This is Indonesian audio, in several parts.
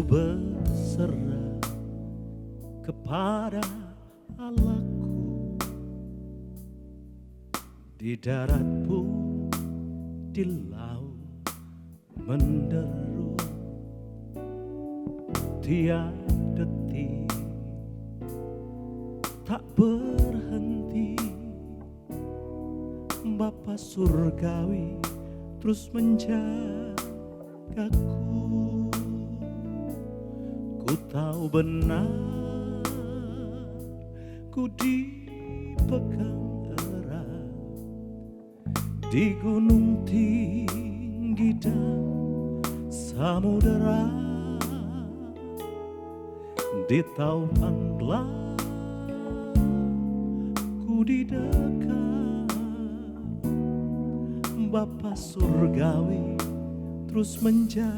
berserah kepada Allahku, di darat pun di laut menderu, tiap detik tak berhenti. Bapa surgawi terus menjagaku. Ku tahu benar ku dipegang erat di gunung tinggi dan samudera, di tauan gelap ku didekat. Bapa surgawi terus menjagaku.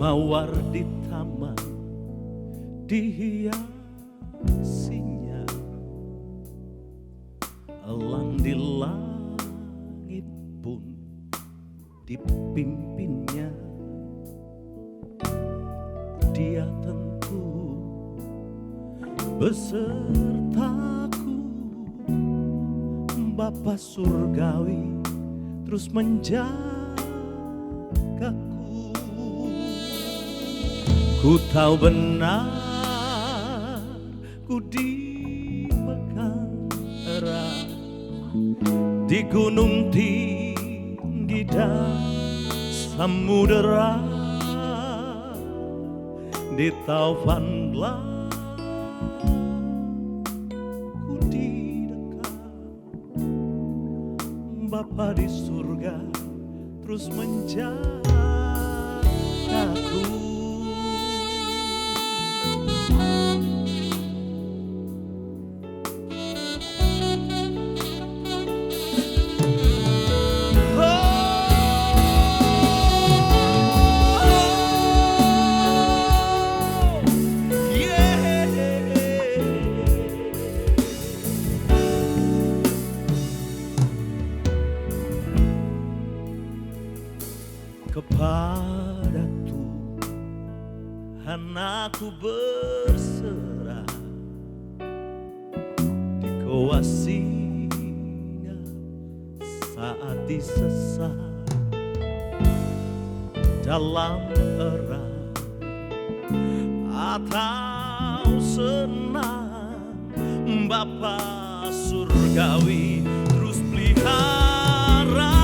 Mawar di taman dihiasinya, elang di langit pun dipimpinnya. Dia tentu besertaku. Bapa surgawi terus menjagaku. Ku tahu benar ku dipegang erat di gunung tinggi dan samudera, di taufan gelap ku didekat. Bapa di surga terus menjagaku. Kepada Tuhan aku berserah, dikuasinya saat disesat dalam erat atau senang. Bapa surgawi terus pelihara.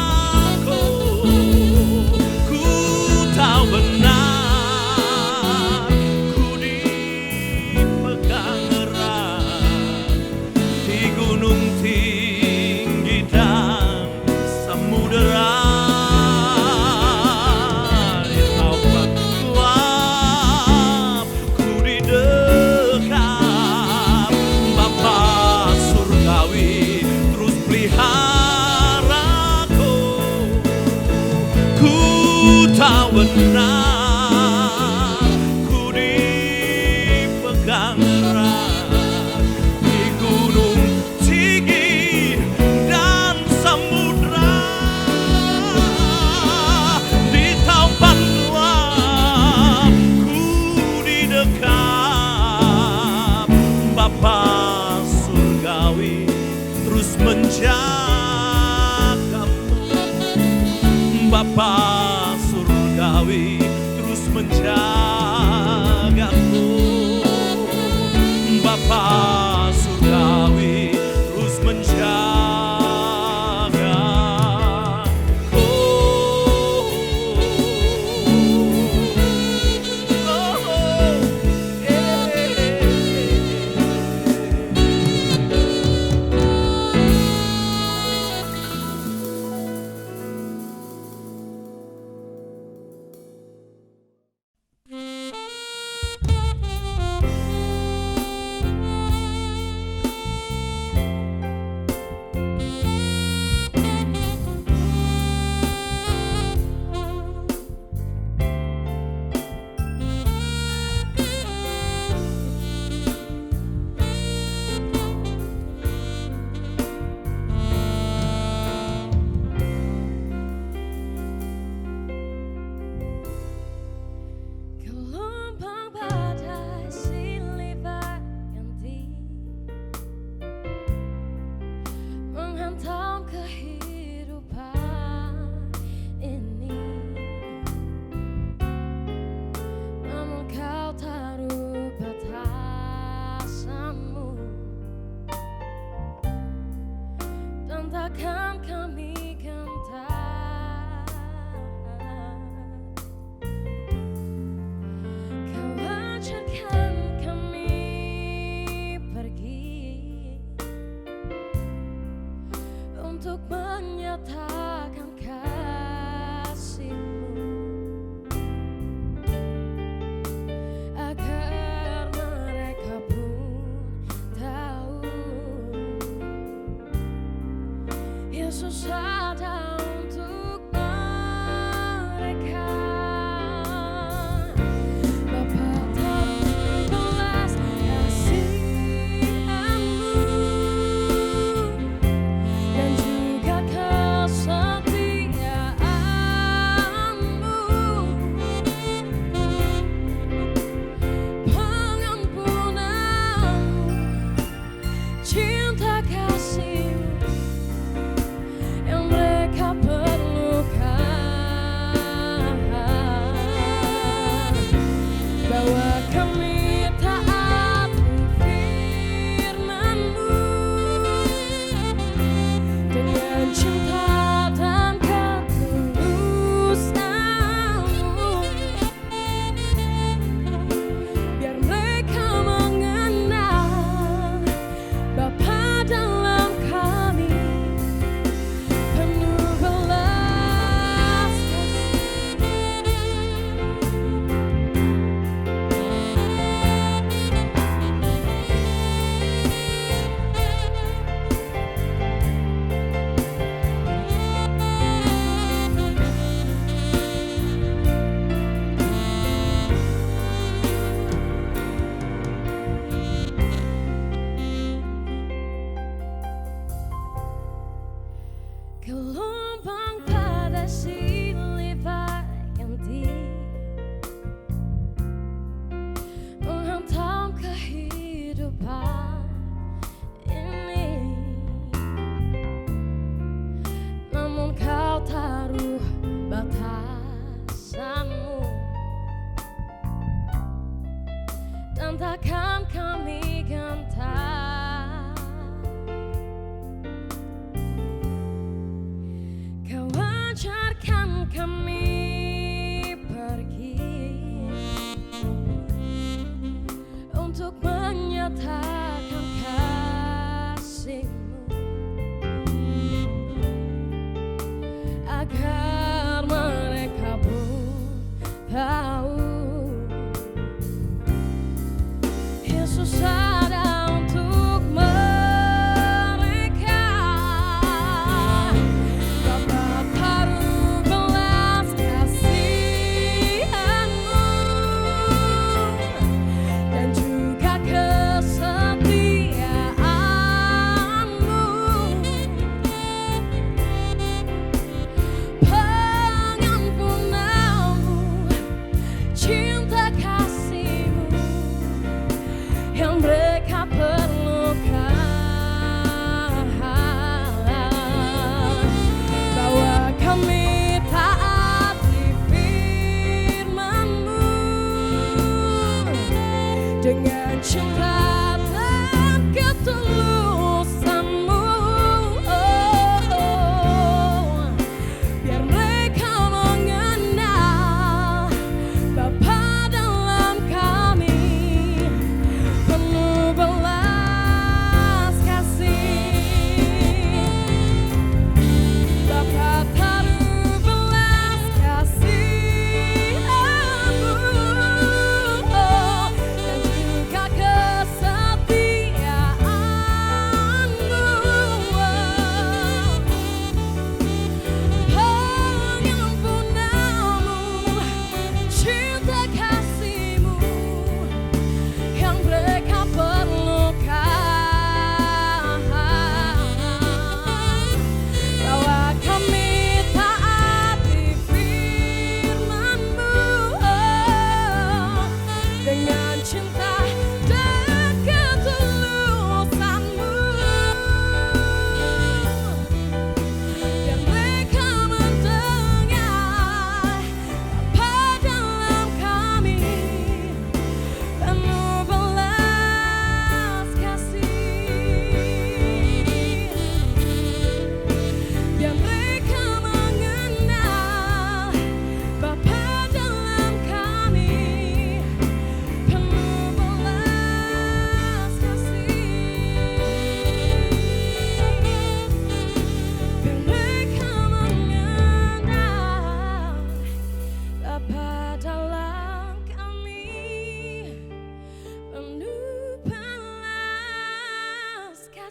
Tahu benar ku dipegang erat di gunung tinggi dan samudera, di tauan gelap ku didekat. Bapa surgawi terus peliharaku. Tahu benar ku dipegang erat di gunung tinggi dan samudera, di tauan gelap ku didekat. Bapa surgawi terus menjagamu. Bapa surgawi terus menjagaku. Bapa surgawi terus menjagaku. untuk menyatakan kasih-Mu, agar mereka pun tahu Yesus ada untuk mereka. Bapa, terpulas kasihan-Mu dan juga kesetiaan-Mu, pengampunan-Mu, cinta kasih-Mu yang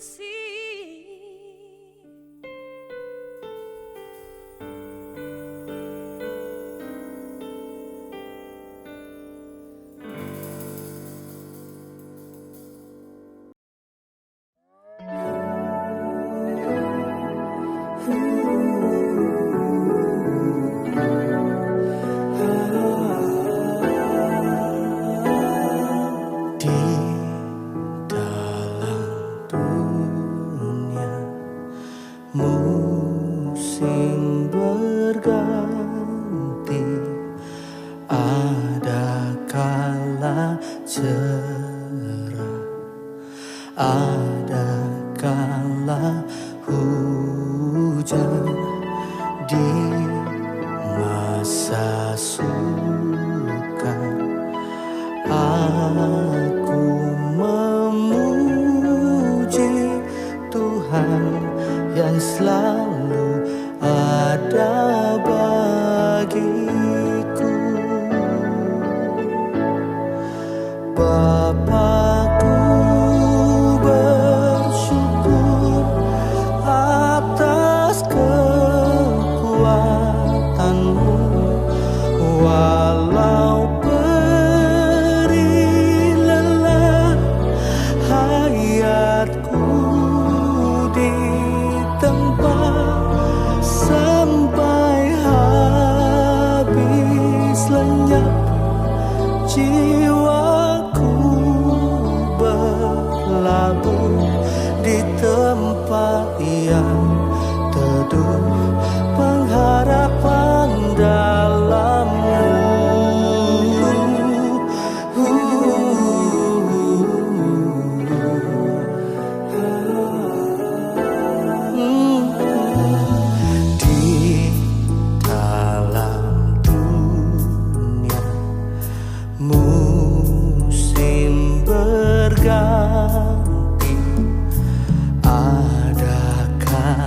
kasih. Di dalam dunia musim berganti, ada kala cerah, ada kala hujan. Di masa sukar aku memuji Tuhan yang selalu ada bagiku. Bapakku, bersyukur atas kekuatanmu, walau perih lelah hayatku ditempa sampai habis lenyap jiwaku berlabuh di tempat yang teduh, pengharapan dalammu. Di dalam dunia musim berganti, ada kala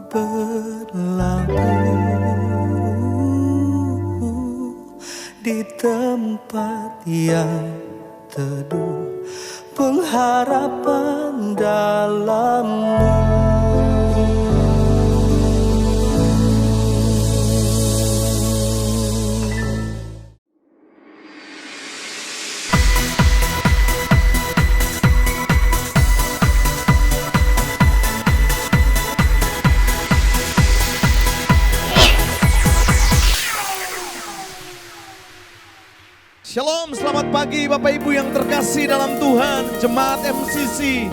berlabuh di tempat yang teduh, pengharapan dalam-Mu. Shalom, selamat pagi Bapak Ibu yang terkasih dalam Tuhan. Jemaat MCC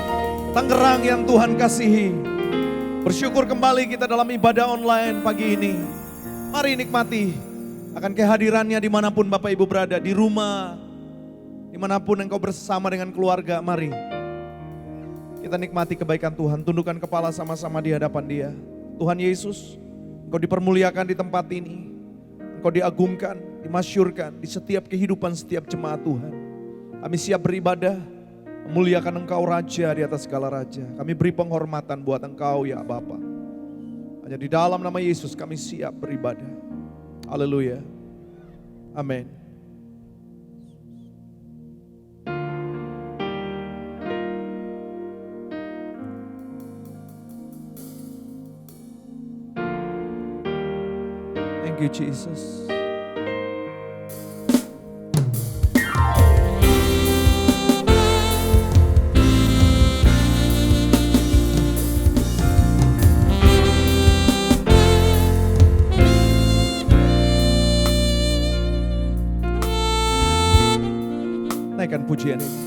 Tangerang yang Tuhan kasihi. Bersyukur kembali kita dalam ibadah online pagi ini. Mari nikmati akan kehadirannya dimanapun Bapak Ibu berada. Di rumah, dimanapun engkau bersama dengan keluarga. Mari kita nikmati kebaikan Tuhan. Tundukkan kepala sama-sama di hadapan Dia. Tuhan Yesus, Engkau dipermuliakan di tempat ini. Engkau diagungkan, dimasyurkan di setiap kehidupan setiap jemaat Tuhan. Kami siap beribadah, memuliakan Engkau Raja di atas segala Raja. Kami beri penghormatan buat Engkau ya Bapa. Hanya di dalam nama Yesus kami siap beribadah. Haleluya. Amin. Thank you Jesus. Naikkan pujian ini.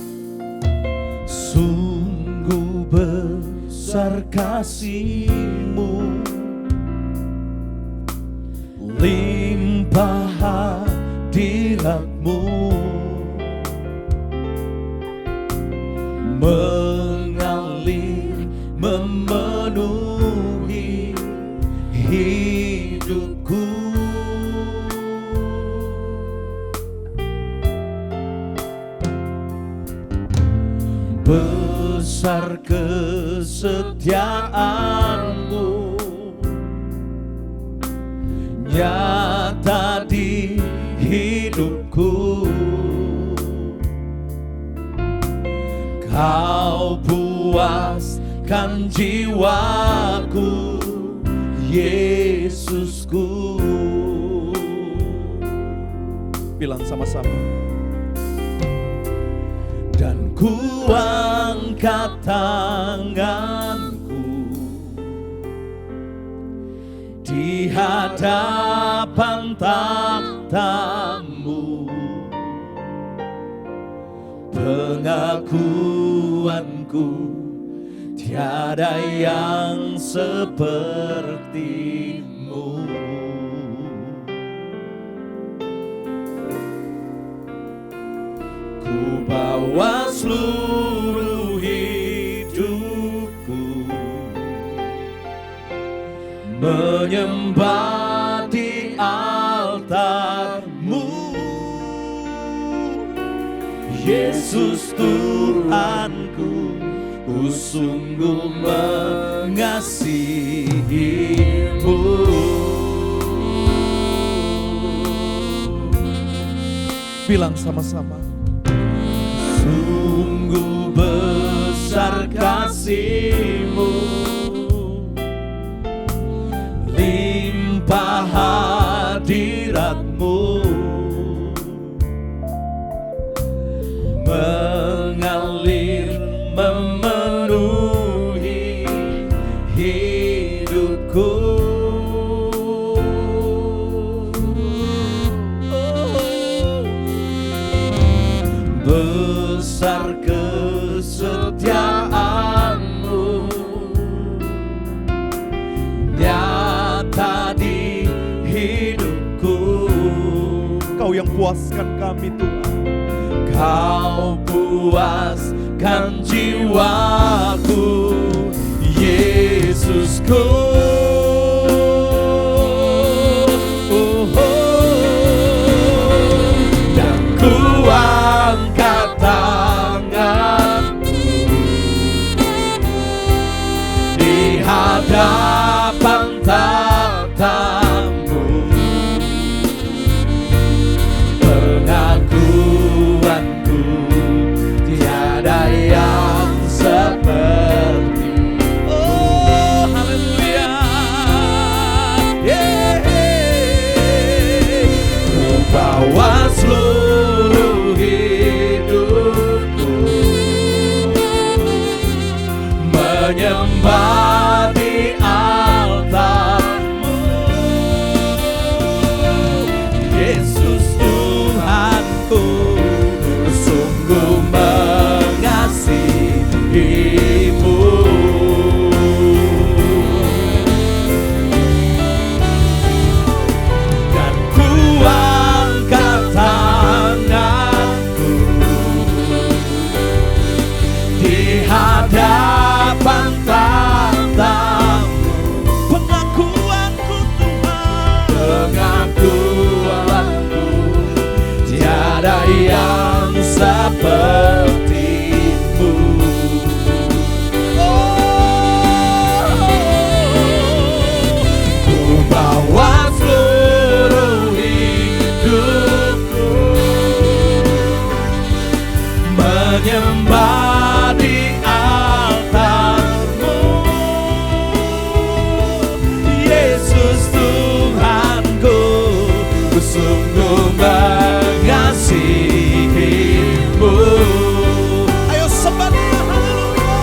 Sungguh besar kasih-Mu, limpah hadirat-Mu, mengalir memenuhi hidupku. Besar kesetiaan-Mu, nyata di hidupku. Kau puaskan jiwaku, Yesusku. Bilang sama-sama. Dan ku angkat tanganku di hadapan takhta-Mu, pengakuanku tiada yang seperti-Mu. Ku bawa seluruh hidupku, menyembah di altar-Mu, Yesus Tuhanku. Ku sungguh mengasihi-Mu. Bilang sama-sama. Sungguh besar kasih-Mu, limpah hadirat-Mu, mengalir memenuhi hidupku. Besar kesetiaan-Mu, nyata di hidupku. Kau yang puaskan kami Tuhan. Kau puaskan jiwaku, Yesusku. Dan ku angkat tanganku di hadapan bawa seluruh hidupku, menyembah di altar-Mu. Yesus Tuhanku, sungguh mengasihi-Mu. Dan ku angkat tanganku di hadapan tahta-Mu. Pengakuanku Tuhan, pengakuanku, tiada yang seperti-Mu. Ku bawa seluruh hidupku, menyembah di altar-Mu. Yesus Tuhanku, ku sungguh mengasihi-Mu. Ayo sembah Dia, haleluya.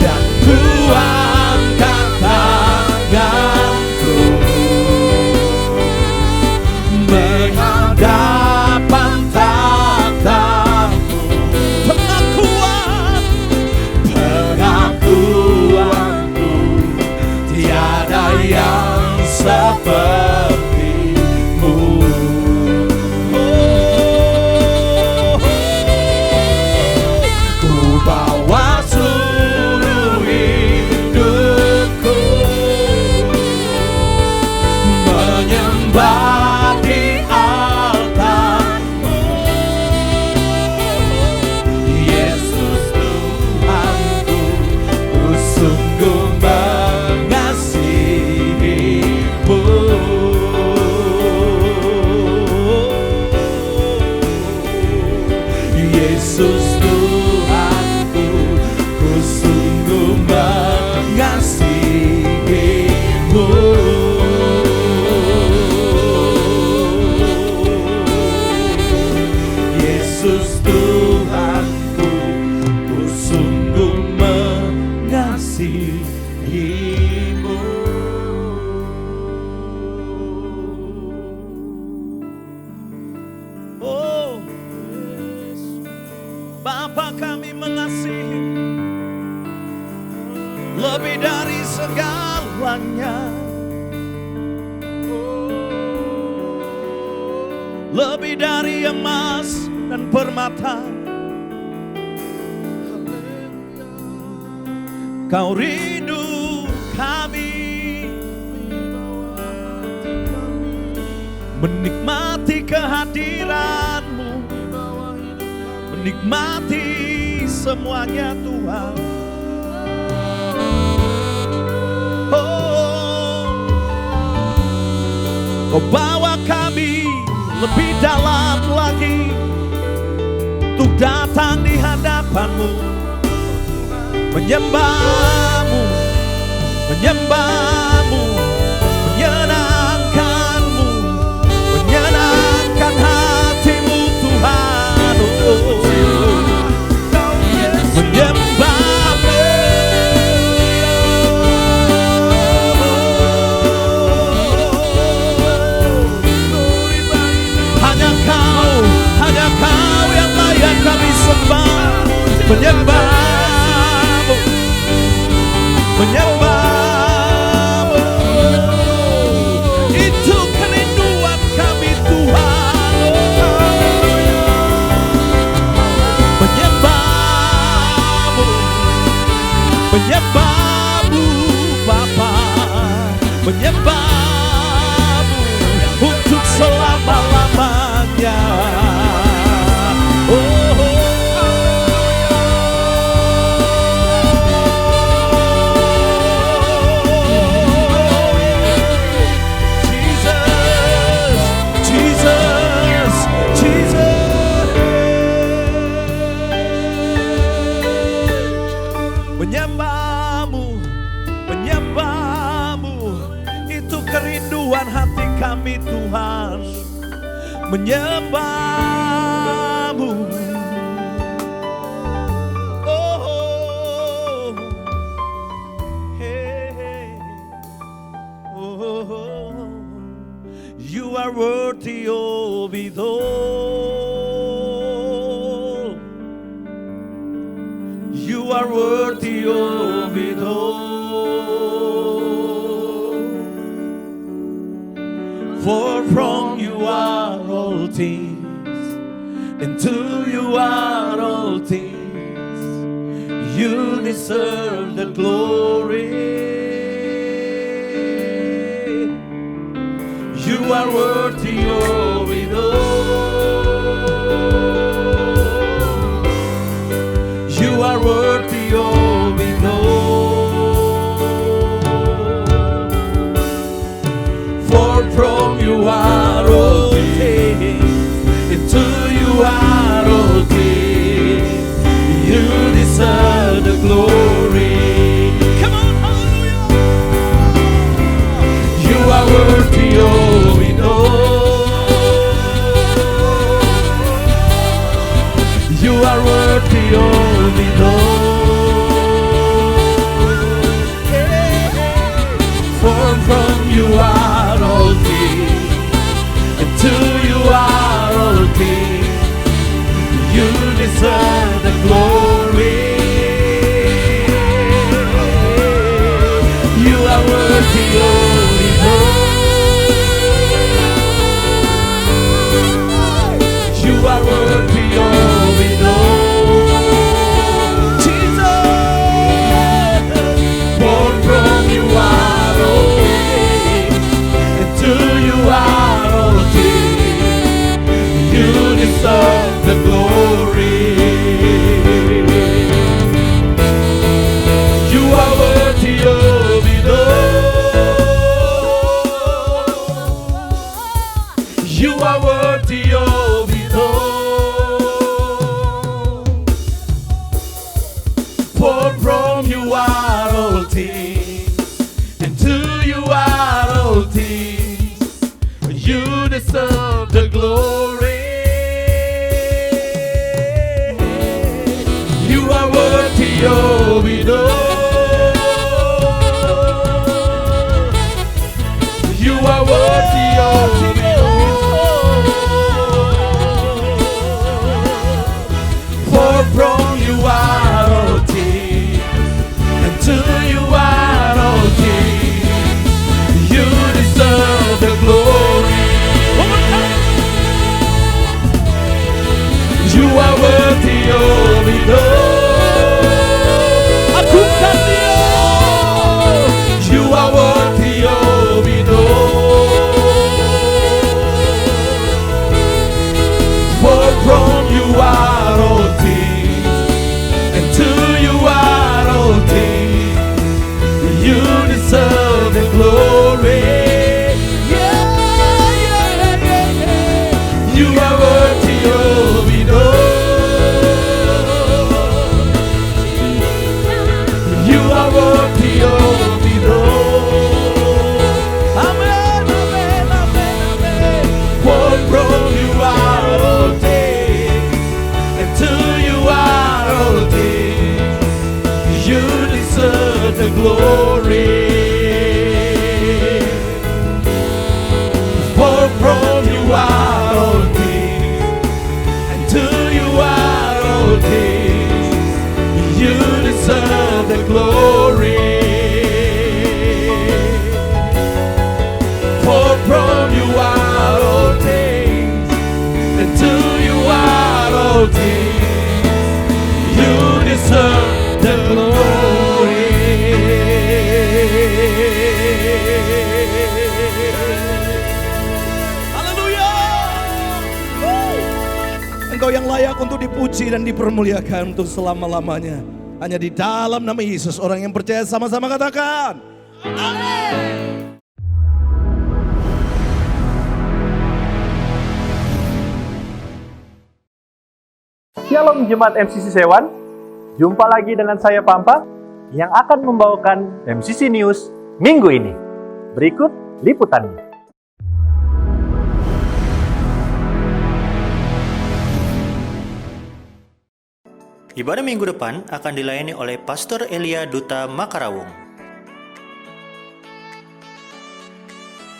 Dan ku angkat tanganku menghadapan tahta-Mu. Pengakuanku, tiada yang seperti-Mu. Ku bawa seluruh hidupku, menyembah di altar-Mu. Yesus Tuhanku, ku sungguh mengasihi-Mu. Yesus Tuhanku, ku sungguh mengasihi-Mu. Yesus Tuhanku, ku sungguh mengasihi-Mu. Oh, Bapa, kami mengasihi lebih dari segalanya, lebih dari emas dan permata. Kau rindu kami, menikmati kehadiran-Mu, menikmati semuanya Tuhan. Oh, Kau bawa kami lebih dalam lagi untuk datang di hadapan-Mu, menyembah-Mu, menyembah-Mu, menyenangkan-Mu, menyenangkan hati-Mu Tuhan. Oh, menyembah-Mu, hanya Kau yang layak kami sembah. Menyembah-Mu, menyembah-Mu, itu kerinduan kami Tuhan. Menyembah-Mu, menyembah-Mu Bapa, menyembah-Mu untuk selama-lamanya. Menyembah-Mu, menyembah-Mu, menyembahmu. Oh, hey, oh, you are worthy of it all. You are worthy of it all. For from you are all things, and to you are all things. You deserve the glory. You are worthy of it all. You are worthy of it all. For from you are all things, and to you are all things. You deserve the glory. Come on, hallelujah. You are worthy of it all. You are worthy of it all. For from you are all things, and to you are all things. You deserve the glory. You are worthy of it all. You are worthy of it all. Jesus. For from you are all things, and to you are all things. You deserve the glory. You are worthy of it all. You are worthy of it all. For from you are all things, and to you are all things. You deserve the glory. You are worthy of it all. You are worthy of it all. For from you are all things, and to you are all things. You deserve the glory. One more time. You are worthy of it all. Akukan dia. You are worthy of it all. For from you are all things, and to you are all things. You deserve the glory. Yeah, yeah, yeah, yeah. You are worthy of it all. You are worthy of it all. Amen, amen, amen, amen. For from you are all things, and to you are all things. You deserve the glory. For from you are all things, and to you are all things. You deserve the glory. For from you are all things, and to you are all things. You deserve the glory. Haleluya. Engkau yang layak untuk dipuji dan dipermuliakan untuk selama-lamanya. Hanya di dalam nama Yesus, orang yang percaya sama-sama katakan amin. Shalom Jemaat MCC Sewan, jumpa lagi dengan saya Pampa yang akan membawakan MCC News minggu ini. Berikut liputannya. Ibadah minggu depan akan dilayani oleh Pastor Elia Duta Makarawung.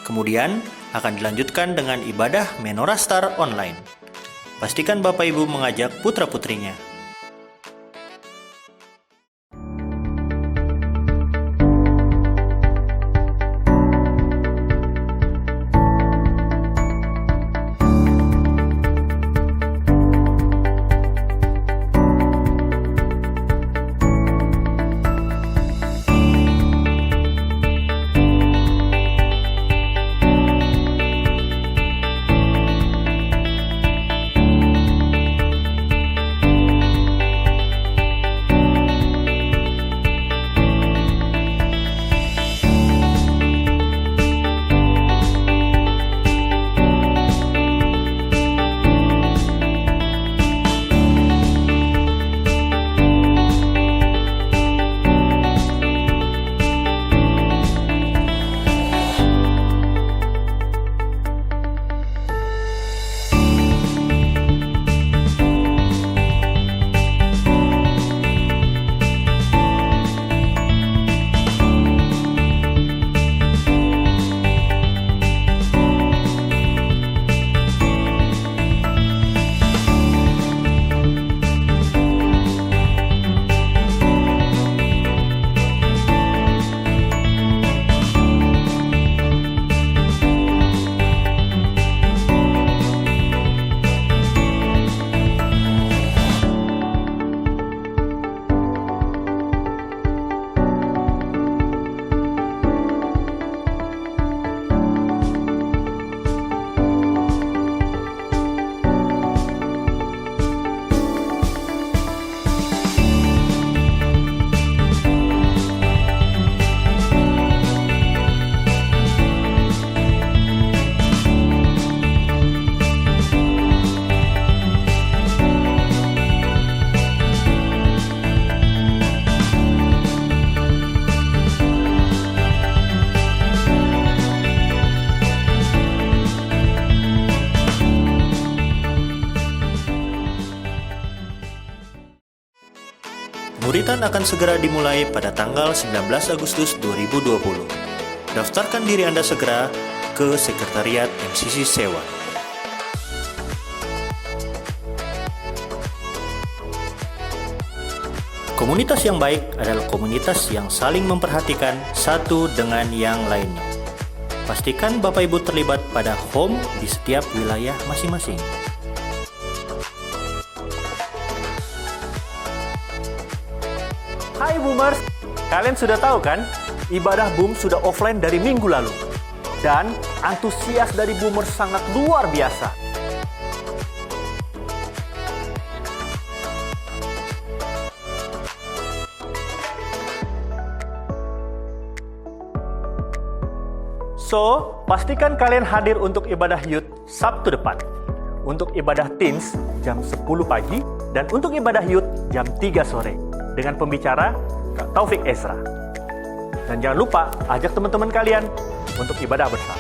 Kemudian akan dilanjutkan dengan ibadah Menorah Star online. Pastikan Bapak Ibu mengajak putra-putrinya. Muritan akan segera dimulai pada tanggal 19 Agustus 2020. Daftarkan diri Anda segera ke Sekretariat MCC Sewan. Komunitas yang baik adalah komunitas yang saling memperhatikan satu dengan yang lainnya. Pastikan Bapak Ibu terlibat pada home di setiap wilayah masing-masing. Hai Boomers, kalian sudah tahu kan? Ibadah Boom sudah offline dari minggu lalu. Dan antusias dari Boomers sangat luar biasa. So, pastikan kalian hadir untuk ibadah youth Sabtu depan. Untuk ibadah teens jam 10 pagi dan untuk ibadah youth jam 3 sore. Dengan pembicara Kak Taufik Ezra. Dan jangan lupa ajak teman-teman kalian untuk ibadah bersama.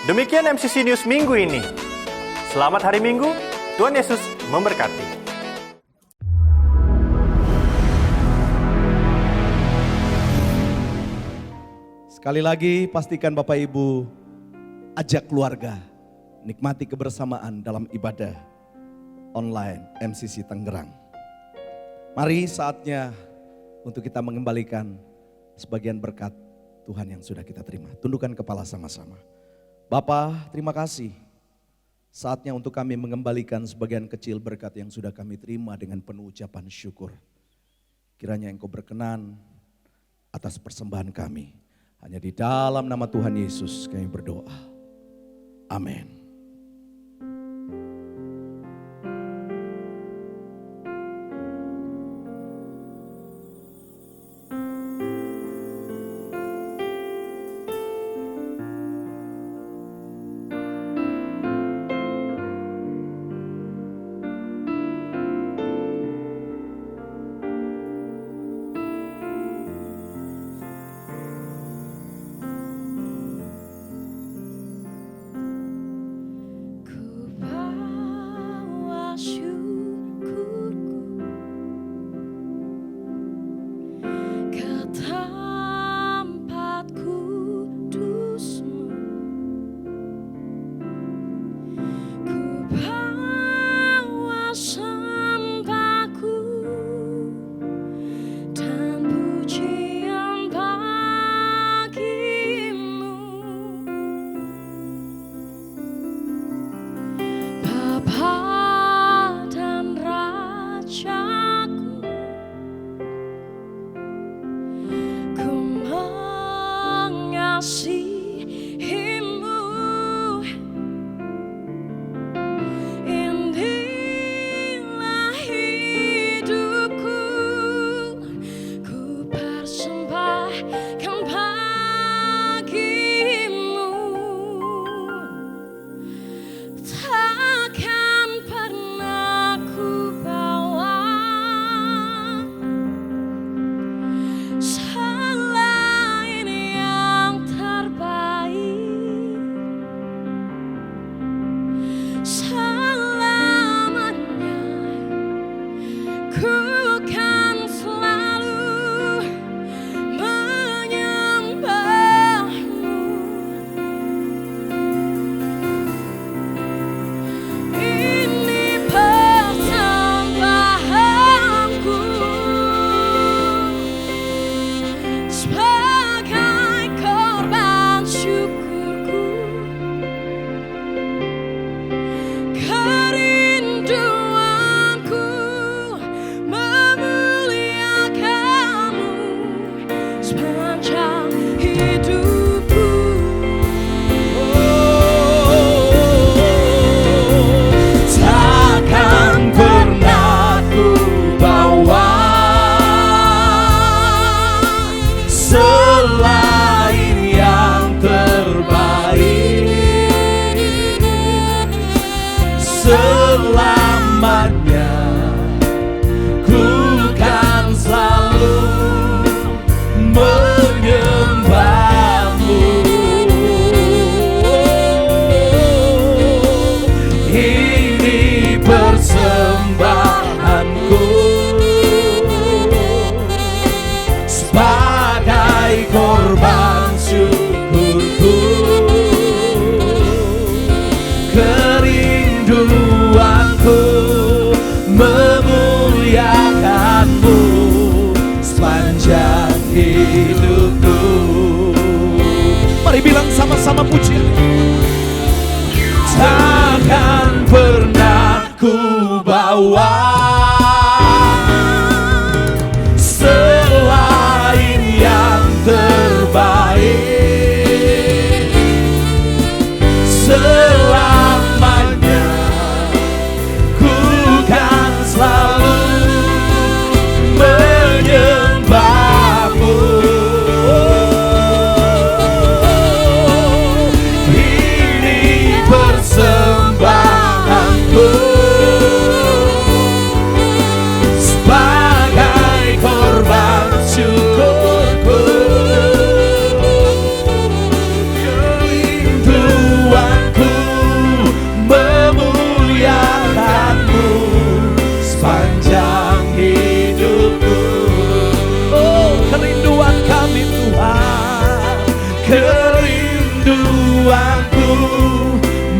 Demikian MCC News minggu ini. Selamat hari Minggu, Tuhan Yesus memberkati. Sekali lagi pastikan Bapak Ibu ajak keluarga. Nikmati kebersamaan dalam ibadah online MCC Tangerang. Mari saatnya untuk kita mengembalikan sebagian berkat Tuhan yang sudah kita terima. Tundukkan kepala sama-sama. Bapa, terima kasih. Saatnya untuk kami mengembalikan sebagian kecil berkat yang sudah kami terima dengan penuh ucapan syukur. Kiranya Engkau berkenan atas persembahan kami. Hanya di dalam nama Tuhan Yesus kami berdoa. Amin. bersama pujian. Takkan pernah ku bawa selain yang terbaik. Selamanya ku kan selalu menyembahmu. Ini persembahanku sebagai korban syukurku. Kerinduanku memuliakanmu sepanjang hidupku. Oh, kerinduan kami Tuhan, kerinduanku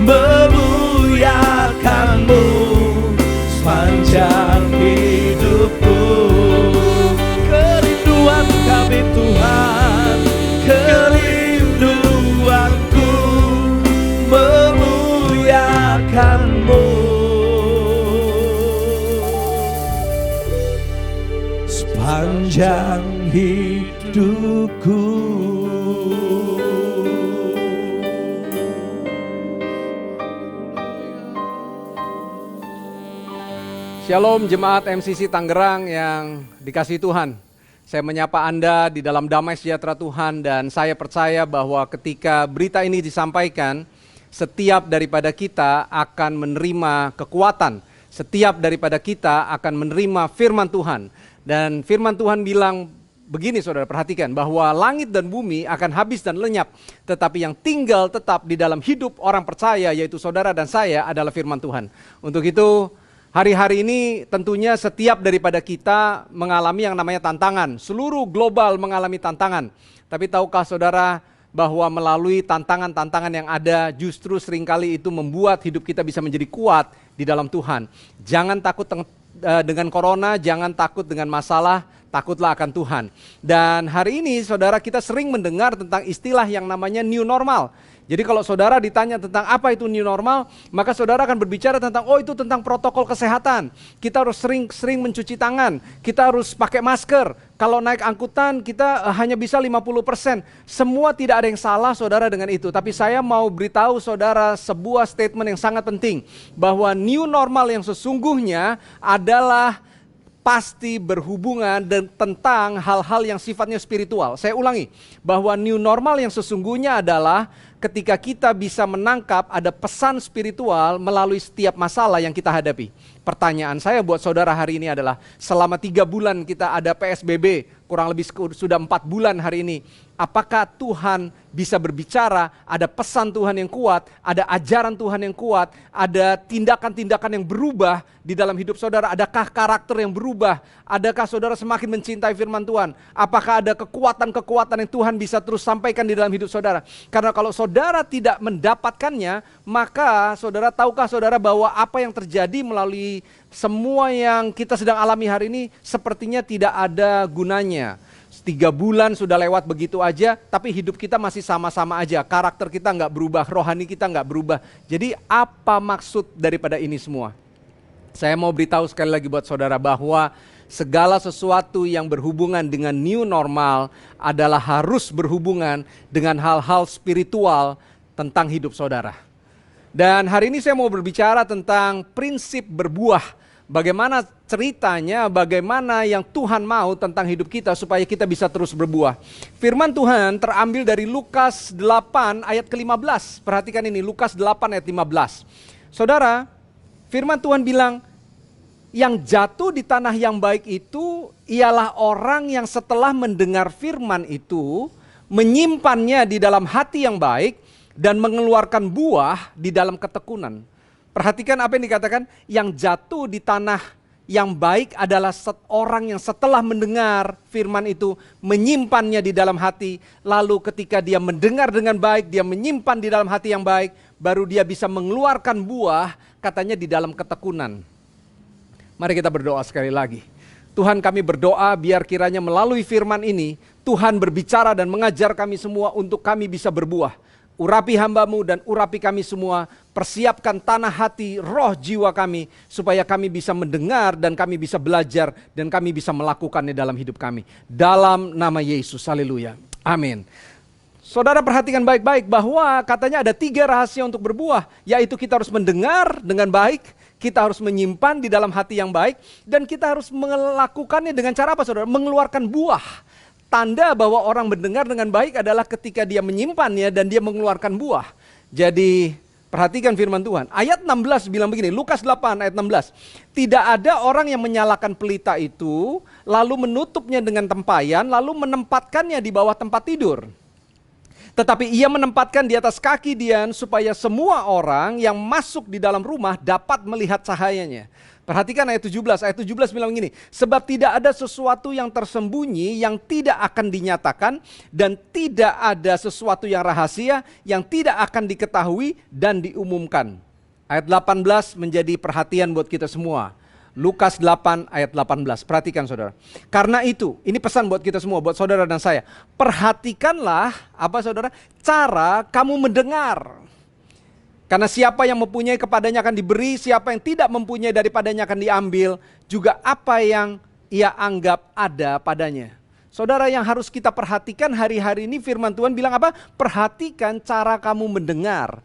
memuliakanmu sepanjang hidupku. Kerinduan kami Tuhan, kerinduanku memuliakanmu sepanjang hidupku. Shalom jemaat MCC Tangerang yang dikasihi Tuhan. Saya menyapa Anda di dalam damai sejahtera Tuhan dan saya percaya bahwa ketika berita ini disampaikan, setiap daripada kita akan menerima kekuatan. Setiap daripada kita akan menerima firman Tuhan. Dan firman Tuhan bilang begini saudara, perhatikan bahwa langit dan bumi akan habis dan lenyap. Tetapi yang tinggal tetap di dalam hidup orang percaya yaitu saudara dan saya adalah firman Tuhan. Untuk itu hari-hari ini tentunya setiap daripada kita mengalami yang namanya tantangan. Seluruh global mengalami tantangan. Tapi tahukah saudara bahwa melalui tantangan-tantangan yang ada justru seringkali itu membuat hidup kita bisa menjadi kuat di dalam Tuhan. Jangan takut dengan corona, jangan takut dengan masalah, takutlah akan Tuhan. Dan hari ini saudara kita sering mendengar tentang istilah yang namanya new normal. Jadi kalau saudara ditanya tentang apa itu new normal, maka saudara akan berbicara tentang, oh itu tentang protokol kesehatan. Kita harus sering mencuci tangan, kita harus pakai masker. Kalau naik angkutan kita hanya bisa 50%. Semua tidak ada yang salah saudara dengan itu. Tapi saya mau beritahu saudara sebuah statement yang sangat penting. Bahwa new normal yang sesungguhnya adalah pasti berhubungan dan tentang hal-hal yang sifatnya spiritual. Saya ulangi, bahwa new normal yang sesungguhnya adalah ketika kita bisa menangkap ada pesan spiritual melalui setiap masalah yang kita hadapi. Pertanyaan saya buat saudara hari ini adalah, selama 3 bulan kita ada PSBB, kurang lebih sudah 4 bulan hari ini. Apakah Tuhan bisa berbicara, ada pesan Tuhan yang kuat, ada ajaran Tuhan yang kuat, ada tindakan-tindakan yang berubah di dalam hidup saudara? Adakah karakter yang berubah? Adakah saudara semakin mencintai firman Tuhan? Apakah ada kekuatan-kekuatan yang Tuhan bisa terus sampaikan di dalam hidup saudara? Karena kalau saudara tidak mendapatkannya, maka saudara tahukah saudara bahwa apa yang terjadi melalui semua yang kita sedang alami hari ini sepertinya tidak ada gunanya. 3 bulan sudah lewat begitu aja, tapi hidup kita masih sama-sama aja. Karakter kita nggak berubah, rohani kita nggak berubah. Jadi apa maksud daripada ini semua? Saya mau beritahu sekali lagi buat saudara bahwa segala sesuatu yang berhubungan dengan new normal adalah harus berhubungan dengan hal-hal spiritual tentang hidup saudara. Dan hari ini saya mau berbicara tentang prinsip berbuah. Bagaimana ceritanya, bagaimana yang Tuhan mau tentang hidup kita supaya kita bisa terus berbuah. Firman Tuhan terambil dari Lukas 8 ayat ke-15. Perhatikan ini, Lukas 8 ayat 15. Saudara, firman Tuhan bilang, yang jatuh di tanah yang baik itu ialah orang yang setelah mendengar firman itu, menyimpannya di dalam hati yang baik dan mengeluarkan buah di dalam ketekunan. Perhatikan apa yang dikatakan, yang jatuh di tanah yang baik adalah orang yang setelah mendengar firman itu, menyimpannya di dalam hati. Lalu ketika dia mendengar dengan baik, dia menyimpan di dalam hati yang baik, baru dia bisa mengeluarkan buah, katanya di dalam ketekunan. Mari kita berdoa sekali lagi. Tuhan, kami berdoa biar kiranya melalui firman ini, Tuhan berbicara dan mengajar kami semua untuk kami bisa berbuah. urapi hamba-Mu dan urapi kami semua, persiapkan tanah hati, roh jiwa kami, supaya kami bisa mendengar dan kami bisa belajar dan kami bisa melakukannya dalam hidup kami. Dalam nama Yesus, haleluya, amin. Saudara perhatikan baik-baik bahwa katanya ada 3 rahasia untuk berbuah, yaitu kita harus mendengar dengan baik, kita harus menyimpan di dalam hati yang baik, dan kita harus melakukannya dengan cara apa saudara? Mengeluarkan buah. Tanda bahwa orang mendengar dengan baik adalah ketika dia menyimpannya dan dia mengeluarkan buah. Jadi perhatikan firman Tuhan. Ayat 16 bilang begini, Lukas 8 ayat 16. Tidak ada orang yang menyalakan pelita itu, lalu menutupnya dengan tempayan, lalu menempatkannya di bawah tempat tidur. Tetapi ia menempatkan di atas kaki dian supaya semua orang yang masuk di dalam rumah dapat melihat cahayanya. Perhatikan ayat 17 bilang begini, sebab tidak ada sesuatu yang tersembunyi yang tidak akan dinyatakan, dan tidak ada sesuatu yang rahasia yang tidak akan diketahui dan diumumkan. Ayat 18 menjadi perhatian buat kita semua. Lukas 8 ayat 18, perhatikan saudara. Karena itu, ini pesan buat kita semua, buat saudara dan saya. Perhatikanlah, apa saudara, cara kamu mendengar. Karena siapa yang mempunyai kepadanya akan diberi, siapa yang tidak mempunyai daripadanya akan diambil, juga apa yang ia anggap ada padanya. Saudara, yang harus kita perhatikan hari-hari ini firman Tuhan bilang apa? Perhatikan cara kamu mendengar.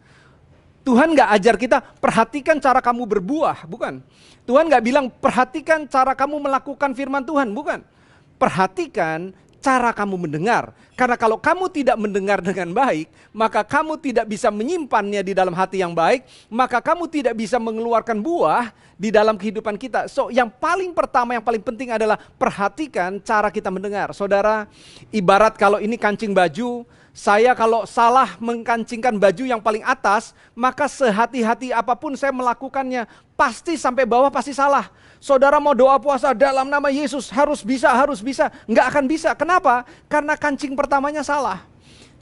Tuhan gak ajar kita perhatikan cara kamu berbuah, bukan. Tuhan gak bilang perhatikan cara kamu melakukan firman Tuhan, bukan. Perhatikan cara kamu mendengar. Karena kalau kamu tidak mendengar dengan baik, maka kamu tidak bisa menyimpannya di dalam hati yang baik, maka kamu tidak bisa mengeluarkan buah di dalam kehidupan kita. So, yang paling pertama, yang paling penting adalah perhatikan cara kita mendengar. Saudara, ibarat kalau ini kancing baju, saya kalau salah mengkancingkan baju yang paling atas, maka sehati-hati apapun saya melakukannya, pasti sampai bawah pasti salah. Saudara mau doa puasa dalam nama Yesus, harus bisa. Nggak akan bisa. Kenapa? Karena kancing pertamanya salah.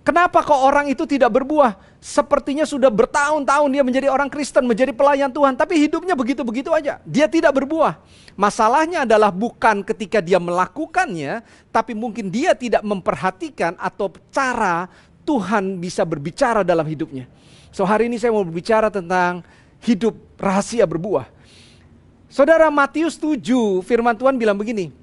Kenapa kok orang itu tidak berbuah? Sepertinya sudah bertahun-tahun dia menjadi orang Kristen, menjadi pelayan Tuhan, tapi hidupnya begitu-begitu aja. Dia tidak berbuah. Masalahnya adalah bukan ketika dia melakukannya, tapi mungkin dia tidak memperhatikan atau cara Tuhan bisa berbicara dalam hidupnya. So hari ini saya mau berbicara tentang hidup rahasia berbuah. Saudara, Matius 7 firman Tuhan bilang begini,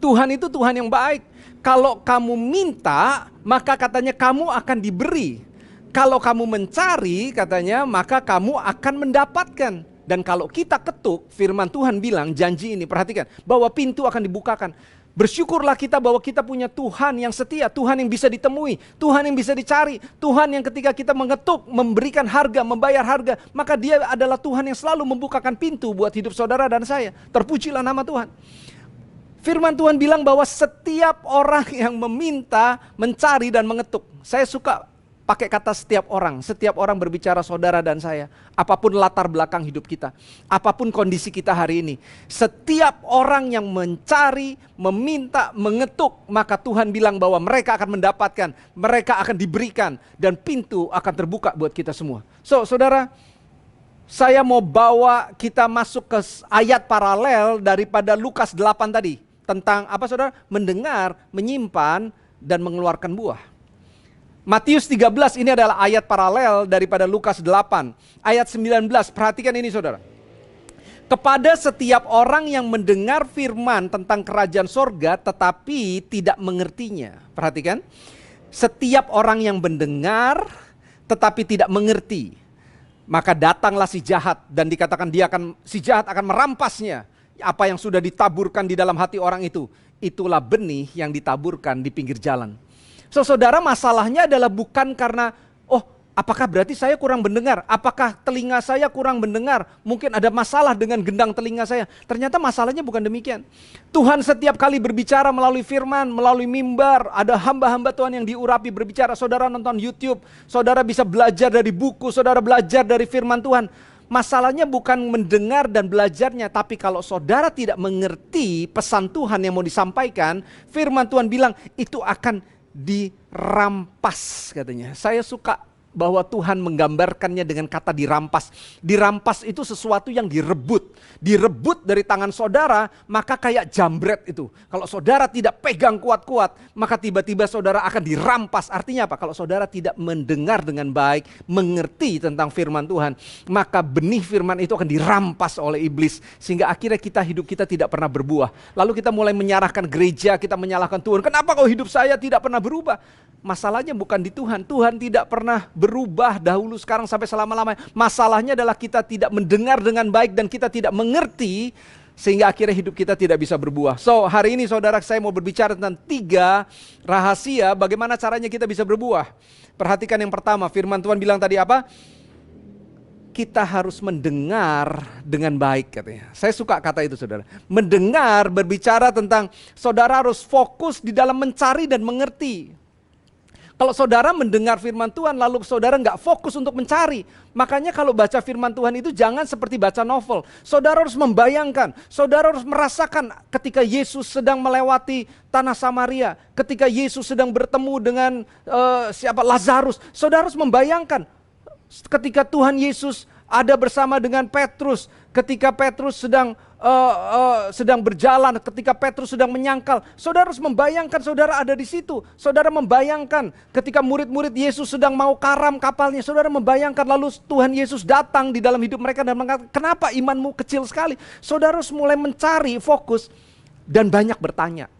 Tuhan itu Tuhan yang baik. Kalau kamu minta, maka katanya kamu akan diberi. Kalau kamu mencari, katanya, maka kamu akan mendapatkan. Dan kalau kita ketuk, firman Tuhan bilang, janji ini, perhatikan, bahwa pintu akan dibukakan. Bersyukurlah kita bahwa kita punya Tuhan yang setia, Tuhan yang bisa ditemui, Tuhan yang bisa dicari, Tuhan yang ketika kita mengetuk, memberikan harga, membayar harga, maka dia adalah Tuhan yang selalu membukakan pintu buat hidup saudara dan saya. Terpujilah nama Tuhan. Firman Tuhan bilang bahwa setiap orang yang meminta, mencari dan mengetuk. Saya suka pakai kata setiap orang berbicara saudara dan saya. Apapun latar belakang hidup kita, apapun kondisi kita hari ini. Setiap orang yang mencari, meminta, mengetuk, maka Tuhan bilang bahwa mereka akan mendapatkan, mereka akan diberikan, dan pintu akan terbuka buat kita semua. So, saudara, saya mau bawa kita masuk ke ayat paralel daripada Lukas 8 tadi. Tentang apa saudara? Mendengar, menyimpan, dan mengeluarkan buah. Matius 13 ini adalah ayat paralel daripada Lukas 8. Ayat 19, perhatikan ini saudara. Kepada setiap orang yang mendengar firman tentang kerajaan sorga tetapi tidak mengertinya. Perhatikan, setiap orang yang mendengar tetapi tidak mengerti, maka datanglah si jahat dan dikatakan si jahat akan merampasnya. Apa yang sudah ditaburkan di dalam hati orang itu, itulah benih yang ditaburkan di pinggir jalan. So, saudara, masalahnya adalah bukan karena, apakah berarti saya kurang mendengar? Apakah telinga saya kurang mendengar? Mungkin ada masalah dengan gendang telinga saya. Ternyata masalahnya bukan demikian. Tuhan setiap kali berbicara melalui firman, melalui mimbar, ada hamba-hamba Tuhan yang diurapi berbicara. Saudara nonton YouTube, saudara bisa belajar dari buku, saudara belajar dari firman Tuhan. Masalahnya bukan mendengar dan belajarnya, tapi kalau saudara tidak mengerti pesan Tuhan yang mau disampaikan, firman Tuhan bilang itu akan dirampas katanya. Saya suka bahwa Tuhan menggambarkannya dengan kata dirampas. Dirampas itu sesuatu yang direbut. Direbut dari tangan saudara, maka kayak jambret itu. Kalau saudara tidak pegang kuat-kuat, maka tiba-tiba saudara akan dirampas. Artinya apa? Kalau saudara tidak mendengar dengan baik, mengerti tentang firman Tuhan, maka benih firman itu akan dirampas oleh iblis. Sehingga akhirnya hidup kita tidak pernah berbuah. Lalu kita mulai menyalahkan gereja, kita menyalahkan Tuhan. Kenapa kok hidup saya tidak pernah berubah? Masalahnya bukan di Tuhan. Tuhan tidak pernah berubah dahulu, sekarang, sampai selama-lamanya. Masalahnya adalah kita tidak mendengar dengan baik dan kita tidak mengerti, sehingga akhirnya hidup kita tidak bisa berbuah. So, hari ini saudara, saya mau berbicara tentang 3 rahasia bagaimana caranya kita bisa berbuah. Perhatikan yang pertama, firman Tuhan bilang tadi apa? Kita harus mendengar dengan baik, katanya. Saya suka kata itu, saudara. Mendengar berbicara tentang saudara harus fokus di dalam mencari dan mengerti. Kalau saudara mendengar firman Tuhan lalu saudara nggak fokus untuk mencari. Makanya kalau baca firman Tuhan itu jangan seperti baca novel. Saudara harus membayangkan, saudara harus merasakan ketika Yesus sedang melewati tanah Samaria. Ketika Yesus sedang bertemu dengan Lazarus. Saudara harus membayangkan ketika Tuhan Yesus ada bersama dengan Petrus. Ketika Petrus sedang berjalan, ketika Petrus sedang menyangkal, saudara harus membayangkan saudara ada di situ. Saudara membayangkan ketika murid-murid Yesus sedang mau karam kapalnya, saudara membayangkan lalu Tuhan Yesus datang di dalam hidup mereka dan mengatakan, kenapa imanmu kecil sekali? Saudara harus mulai mencari, fokus, dan banyak bertanya.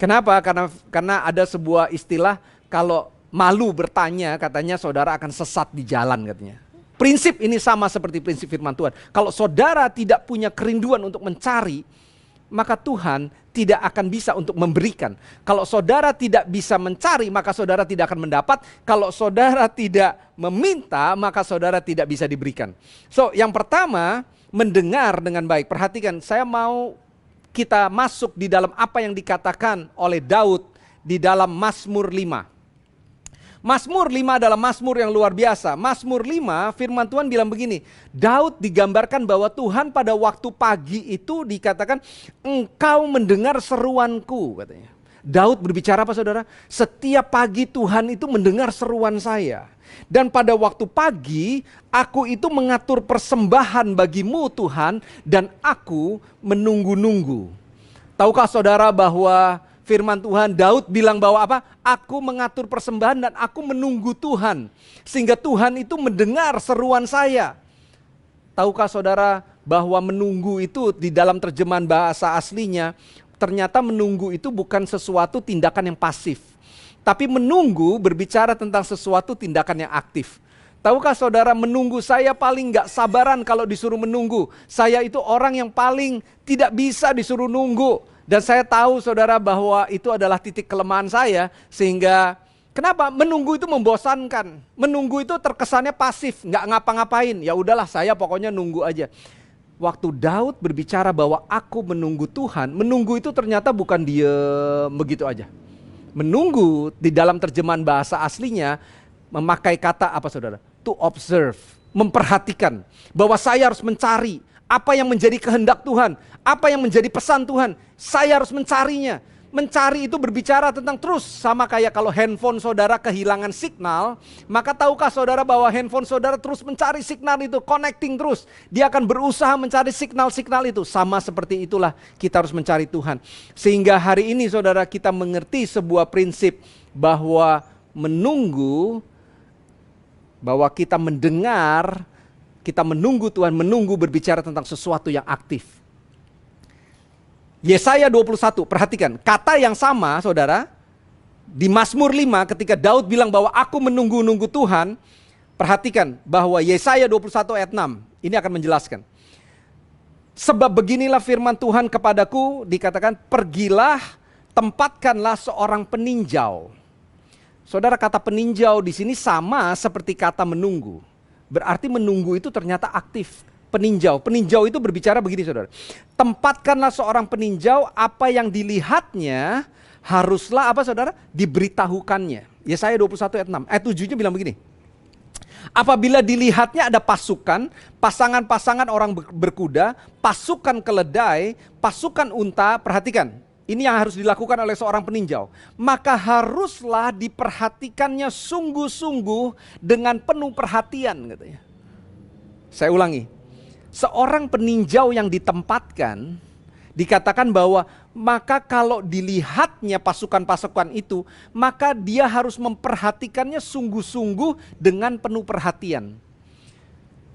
Kenapa? Karena ada sebuah istilah, kalau malu bertanya, katanya saudara akan sesat di jalan, katanya. Prinsip ini sama seperti prinsip firman Tuhan. Kalau saudara tidak punya kerinduan untuk mencari, maka Tuhan tidak akan bisa untuk memberikan. Kalau saudara tidak bisa mencari, maka saudara tidak akan mendapat. Kalau saudara tidak meminta, maka saudara tidak bisa diberikan. So, yang pertama, mendengar dengan baik. Perhatikan, saya mau kita masuk di dalam apa yang dikatakan oleh Daud di dalam Mazmur 5. Mazmur 5 adalah Mazmur yang luar biasa. Mazmur 5 firman Tuhan bilang begini. Daud digambarkan bahwa Tuhan pada waktu pagi itu dikatakan, engkau mendengar seruanku, katanya. Daud berbicara apa, saudara? Setiap pagi Tuhan itu mendengar seruan saya. Dan pada waktu pagi aku itu mengatur persembahan bagimu Tuhan, dan aku menunggu-nunggu. Tahukah saudara bahwa firman Tuhan, Daud bilang bahwa apa? Aku mengatur persembahan dan aku menunggu Tuhan. Sehingga Tuhan itu mendengar seruan saya. Tahukah saudara bahwa menunggu itu di dalam terjemahan bahasa aslinya, ternyata menunggu itu bukan sesuatu tindakan yang pasif. Tapi menunggu berbicara tentang sesuatu tindakan yang aktif. Tahukah saudara, menunggu, saya paling gak sabaran kalau disuruh menunggu. Saya itu orang yang paling tidak bisa disuruh nunggu. Dan saya tahu saudara bahwa itu adalah titik kelemahan saya. Sehingga kenapa? Menunggu itu membosankan. Menunggu itu terkesannya pasif, gak ngapa-ngapain. Ya udahlah, saya pokoknya nunggu aja. Waktu Daud berbicara bahwa aku menunggu Tuhan, menunggu itu ternyata bukan diem begitu aja. Menunggu di dalam terjemahan bahasa aslinya memakai kata apa, saudara? To observe, memperhatikan. Bahwa saya harus mencari apa yang menjadi kehendak Tuhan, apa yang menjadi pesan Tuhan. Saya harus mencarinya. Mencari itu berbicara tentang terus, sama kayak kalau handphone saudara kehilangan signal, maka tahukah saudara bahwa handphone saudara terus mencari signal itu, connecting terus. Dia akan berusaha mencari signal-signal itu. Sama seperti itulah kita harus mencari Tuhan. Sehingga hari ini saudara, kita mengerti sebuah prinsip bahwa menunggu, bahwa kita mendengar, kita menunggu Tuhan, menunggu berbicara tentang sesuatu yang aktif. Yesaya 21, perhatikan, kata yang sama saudara, di Mazmur 5 ketika Daud bilang bahwa aku menunggu-nunggu Tuhan, perhatikan bahwa Yesaya 21 ayat 6, ini akan menjelaskan. Sebab beginilah firman Tuhan kepadaku, dikatakan, pergilah, tempatkanlah seorang peninjau. Saudara, kata peninjau di sini sama seperti kata menunggu. Berarti menunggu itu ternyata aktif. Peninjau itu berbicara begini, saudara. Tempatkanlah seorang peninjau, apa yang dilihatnya haruslah apa, saudara? Diberitahukannya. Yesaya 21 ayat 6. Ayat 7-nya bilang begini. Apabila dilihatnya ada pasukan, pasangan-pasangan orang berkuda, pasukan keledai, pasukan unta, perhatikan. Ini yang harus dilakukan oleh seorang peninjau. Maka haruslah diperhatikannya sungguh-sungguh dengan penuh perhatian, katanya. Saya ulangi. Seorang peninjau yang ditempatkan, dikatakan bahwa maka kalau dilihatnya pasukan-pasukan itu, maka dia harus memperhatikannya sungguh-sungguh dengan penuh perhatian.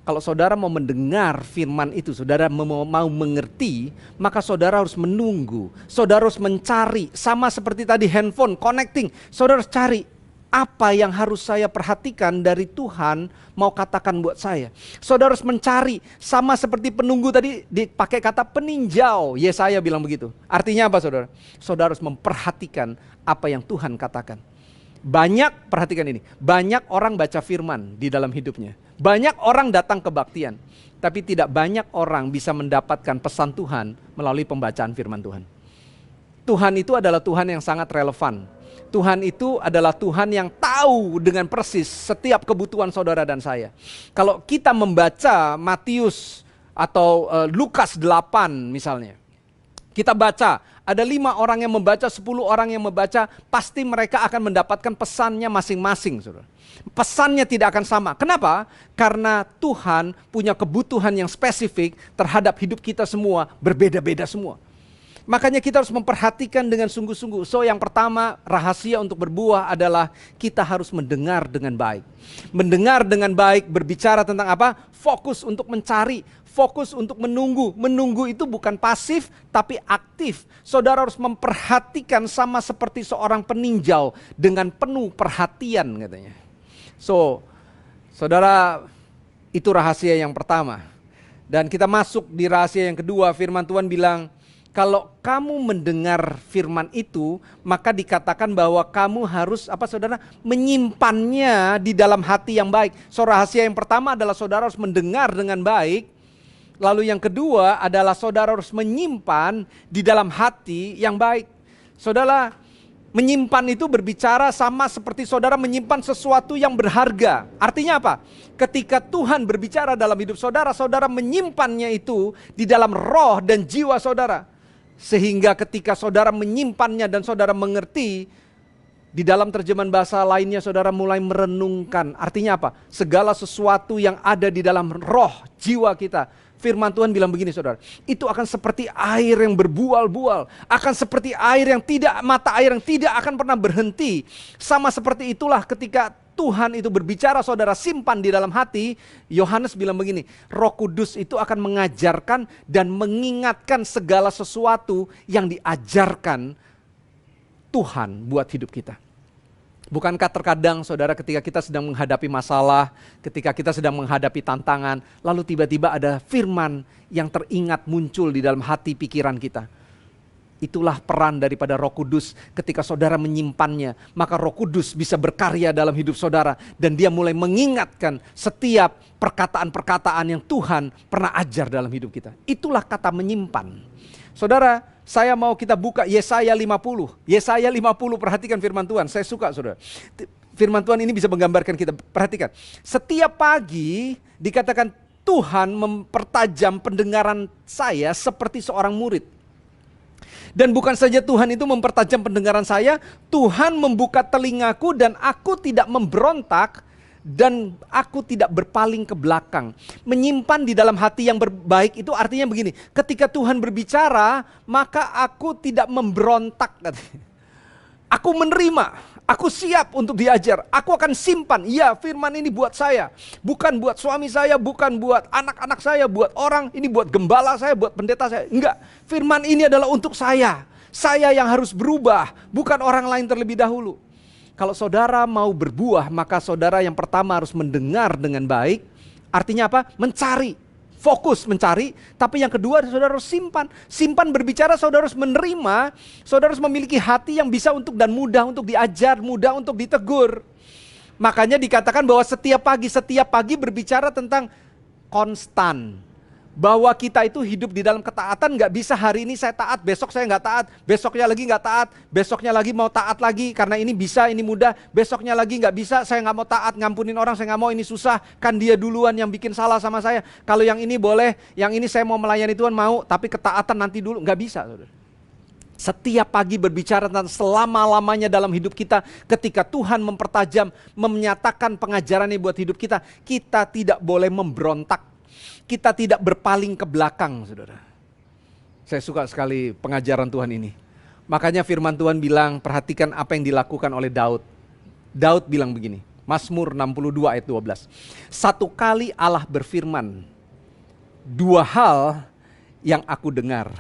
Kalau saudara mau mendengar firman itu, saudara mau mengerti, maka saudara harus menunggu. Saudara harus mencari, sama seperti tadi handphone, connecting. Saudara harus cari, apa yang harus saya perhatikan dari Tuhan mau katakan buat saya. Saudara harus mencari, sama seperti penunggu tadi dipakai kata peninjau. Yesaya bilang begitu. Artinya apa saudara? Saudara harus memperhatikan apa yang Tuhan katakan. Banyak, perhatikan ini, banyak orang baca firman di dalam hidupnya. Banyak orang datang kebaktian, tapi tidak banyak orang bisa mendapatkan pesan Tuhan melalui pembacaan firman Tuhan. Tuhan itu adalah Tuhan yang sangat relevan. Tuhan itu adalah Tuhan yang tahu dengan persis setiap kebutuhan saudara dan saya. Kalau kita membaca Matius atau Lukas 8 misalnya, kita baca, ada 5 orang yang membaca, 10 orang yang membaca, pasti mereka akan mendapatkan pesannya masing-masing, saudara. Pesannya tidak akan sama. Kenapa? Karena Tuhan punya kebutuhan yang spesifik terhadap hidup kita semua, berbeda-beda semua. Makanya kita harus memperhatikan dengan sungguh-sungguh. So yang pertama, rahasia untuk berbuah adalah kita harus mendengar dengan baik. Mendengar dengan baik, berbicara tentang apa? Fokus untuk mencari, fokus untuk menunggu. Menunggu itu bukan pasif tapi aktif. Saudara harus memperhatikan sama seperti seorang peninjau dengan penuh perhatian katanya. So, saudara, itu rahasia yang pertama. Dan kita masuk di rahasia yang kedua. Firman Tuhan bilang, kalau kamu mendengar firman itu, maka dikatakan bahwa kamu harus saudara, menyimpannya di dalam hati yang baik. So, rahasia yang pertama adalah saudara harus mendengar dengan baik. Lalu yang kedua adalah saudara harus menyimpan di dalam hati yang baik. Saudara, menyimpan itu berbicara sama seperti saudara menyimpan sesuatu yang berharga. Artinya apa? Ketika Tuhan berbicara dalam hidup saudara, saudara menyimpannya itu di dalam roh dan jiwa saudara. Sehingga ketika saudara menyimpannya dan saudara mengerti, di dalam terjemahan bahasa lainnya saudara mulai merenungkan. Artinya apa? Segala sesuatu yang ada di dalam roh jiwa kita. Firman Tuhan bilang begini saudara, itu akan seperti air yang berbual-bual, akan seperti mata air yang tidak akan pernah berhenti. Sama seperti itulah ketika Tuhan itu berbicara, saudara simpan di dalam hati. Yohanes bilang begini, Roh Kudus itu akan mengajarkan dan mengingatkan segala sesuatu yang diajarkan Tuhan buat hidup kita. Bukankah terkadang saudara ketika kita sedang menghadapi masalah, ketika kita sedang menghadapi tantangan, lalu tiba-tiba ada firman yang teringat muncul di dalam hati pikiran kita. Itulah peran daripada Roh Kudus. Ketika saudara menyimpannya, maka Roh Kudus bisa berkarya dalam hidup saudara. Dan dia mulai mengingatkan setiap perkataan-perkataan yang Tuhan pernah ajar dalam hidup kita. Itulah kata menyimpan. Saudara, saya mau kita buka Yesaya 50. Yesaya 50, perhatikan firman Tuhan. Saya suka saudara. Firman Tuhan ini bisa menggambarkan kita. Perhatikan. Setiap pagi dikatakan Tuhan mempertajam pendengaran saya seperti seorang murid. Dan bukan saja Tuhan itu mempertajam pendengaran saya, Tuhan membuka telingaku dan aku tidak memberontak. Dan aku tidak berpaling ke belakang. Menyimpan di dalam hati yang baik itu artinya begini. Ketika Tuhan berbicara, maka aku tidak memberontak. Aku menerima, aku siap untuk diajar. Aku akan simpan, ya firman ini buat saya. Bukan buat suami saya, bukan buat anak-anak saya, buat orang. Ini buat gembala saya, buat pendeta saya. Enggak, firman ini adalah untuk saya. Saya yang harus berubah, bukan orang lain terlebih dahulu. Kalau saudara mau berbuah, maka saudara yang pertama harus mendengar dengan baik. Artinya apa? Mencari, fokus mencari. Tapi yang kedua saudara harus simpan. Simpan berbicara saudara harus menerima. Saudara harus memiliki hati yang bisa untuk dan mudah untuk diajar, mudah untuk ditegur. Makanya dikatakan bahwa setiap pagi berbicara tentang konstan. Bahwa kita itu hidup di dalam ketaatan, gak bisa hari ini saya taat, besok saya gak taat, besoknya lagi gak taat, besoknya lagi mau taat lagi karena ini bisa, ini mudah, besoknya lagi gak bisa, saya gak mau taat, ngampunin orang, saya gak mau, ini susah, kan dia duluan yang bikin salah sama saya. Kalau yang ini boleh, yang ini saya mau melayani Tuhan mau, tapi ketaatan nanti dulu, gak bisa. Saudara. Setiap pagi berbicara tentang selama-lamanya dalam hidup kita. Ketika Tuhan mempertajam, menyatakan pengajarannya buat hidup kita. Kita tidak boleh memberontak. Kita tidak berpaling ke belakang, saudara. Saya suka sekali pengajaran Tuhan ini. Makanya firman Tuhan bilang, perhatikan apa yang dilakukan oleh Daud. Daud bilang begini, Mazmur 62 ayat 12. Satu kali Allah berfirman, dua hal yang aku dengar,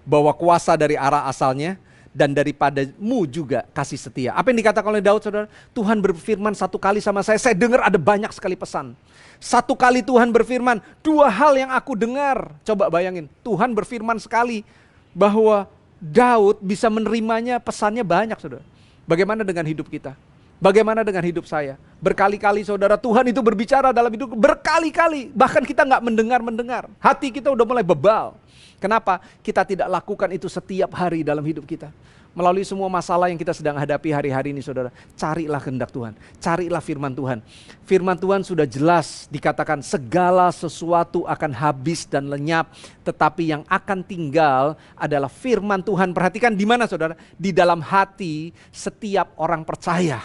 bahwa kuasa dari arah asalnya dan daripadamu juga kasih setia. Apa yang dikatakan oleh Daud, saudara? Tuhan berfirman satu kali sama saya dengar ada banyak sekali pesan. Satu kali Tuhan berfirman, dua hal yang aku dengar. Coba bayangin, Tuhan berfirman sekali bahwa Daud bisa menerimanya, pesannya banyak, saudara. Bagaimana dengan hidup kita? Bagaimana dengan hidup saya? Berkali-kali saudara, Tuhan itu berbicara dalam hidup, berkali-kali. Bahkan kita gak mendengar. Hati kita udah mulai bebal. Kenapa? Kita tidak lakukan itu setiap hari dalam hidup kita. Melalui semua masalah yang kita sedang hadapi hari-hari ini, saudara, carilah kehendak Tuhan. Carilah firman Tuhan. Firman Tuhan sudah jelas dikatakan segala sesuatu akan habis dan lenyap. Tetapi yang akan tinggal adalah firman Tuhan. Perhatikan di mana, saudara? Di dalam hati setiap orang percaya.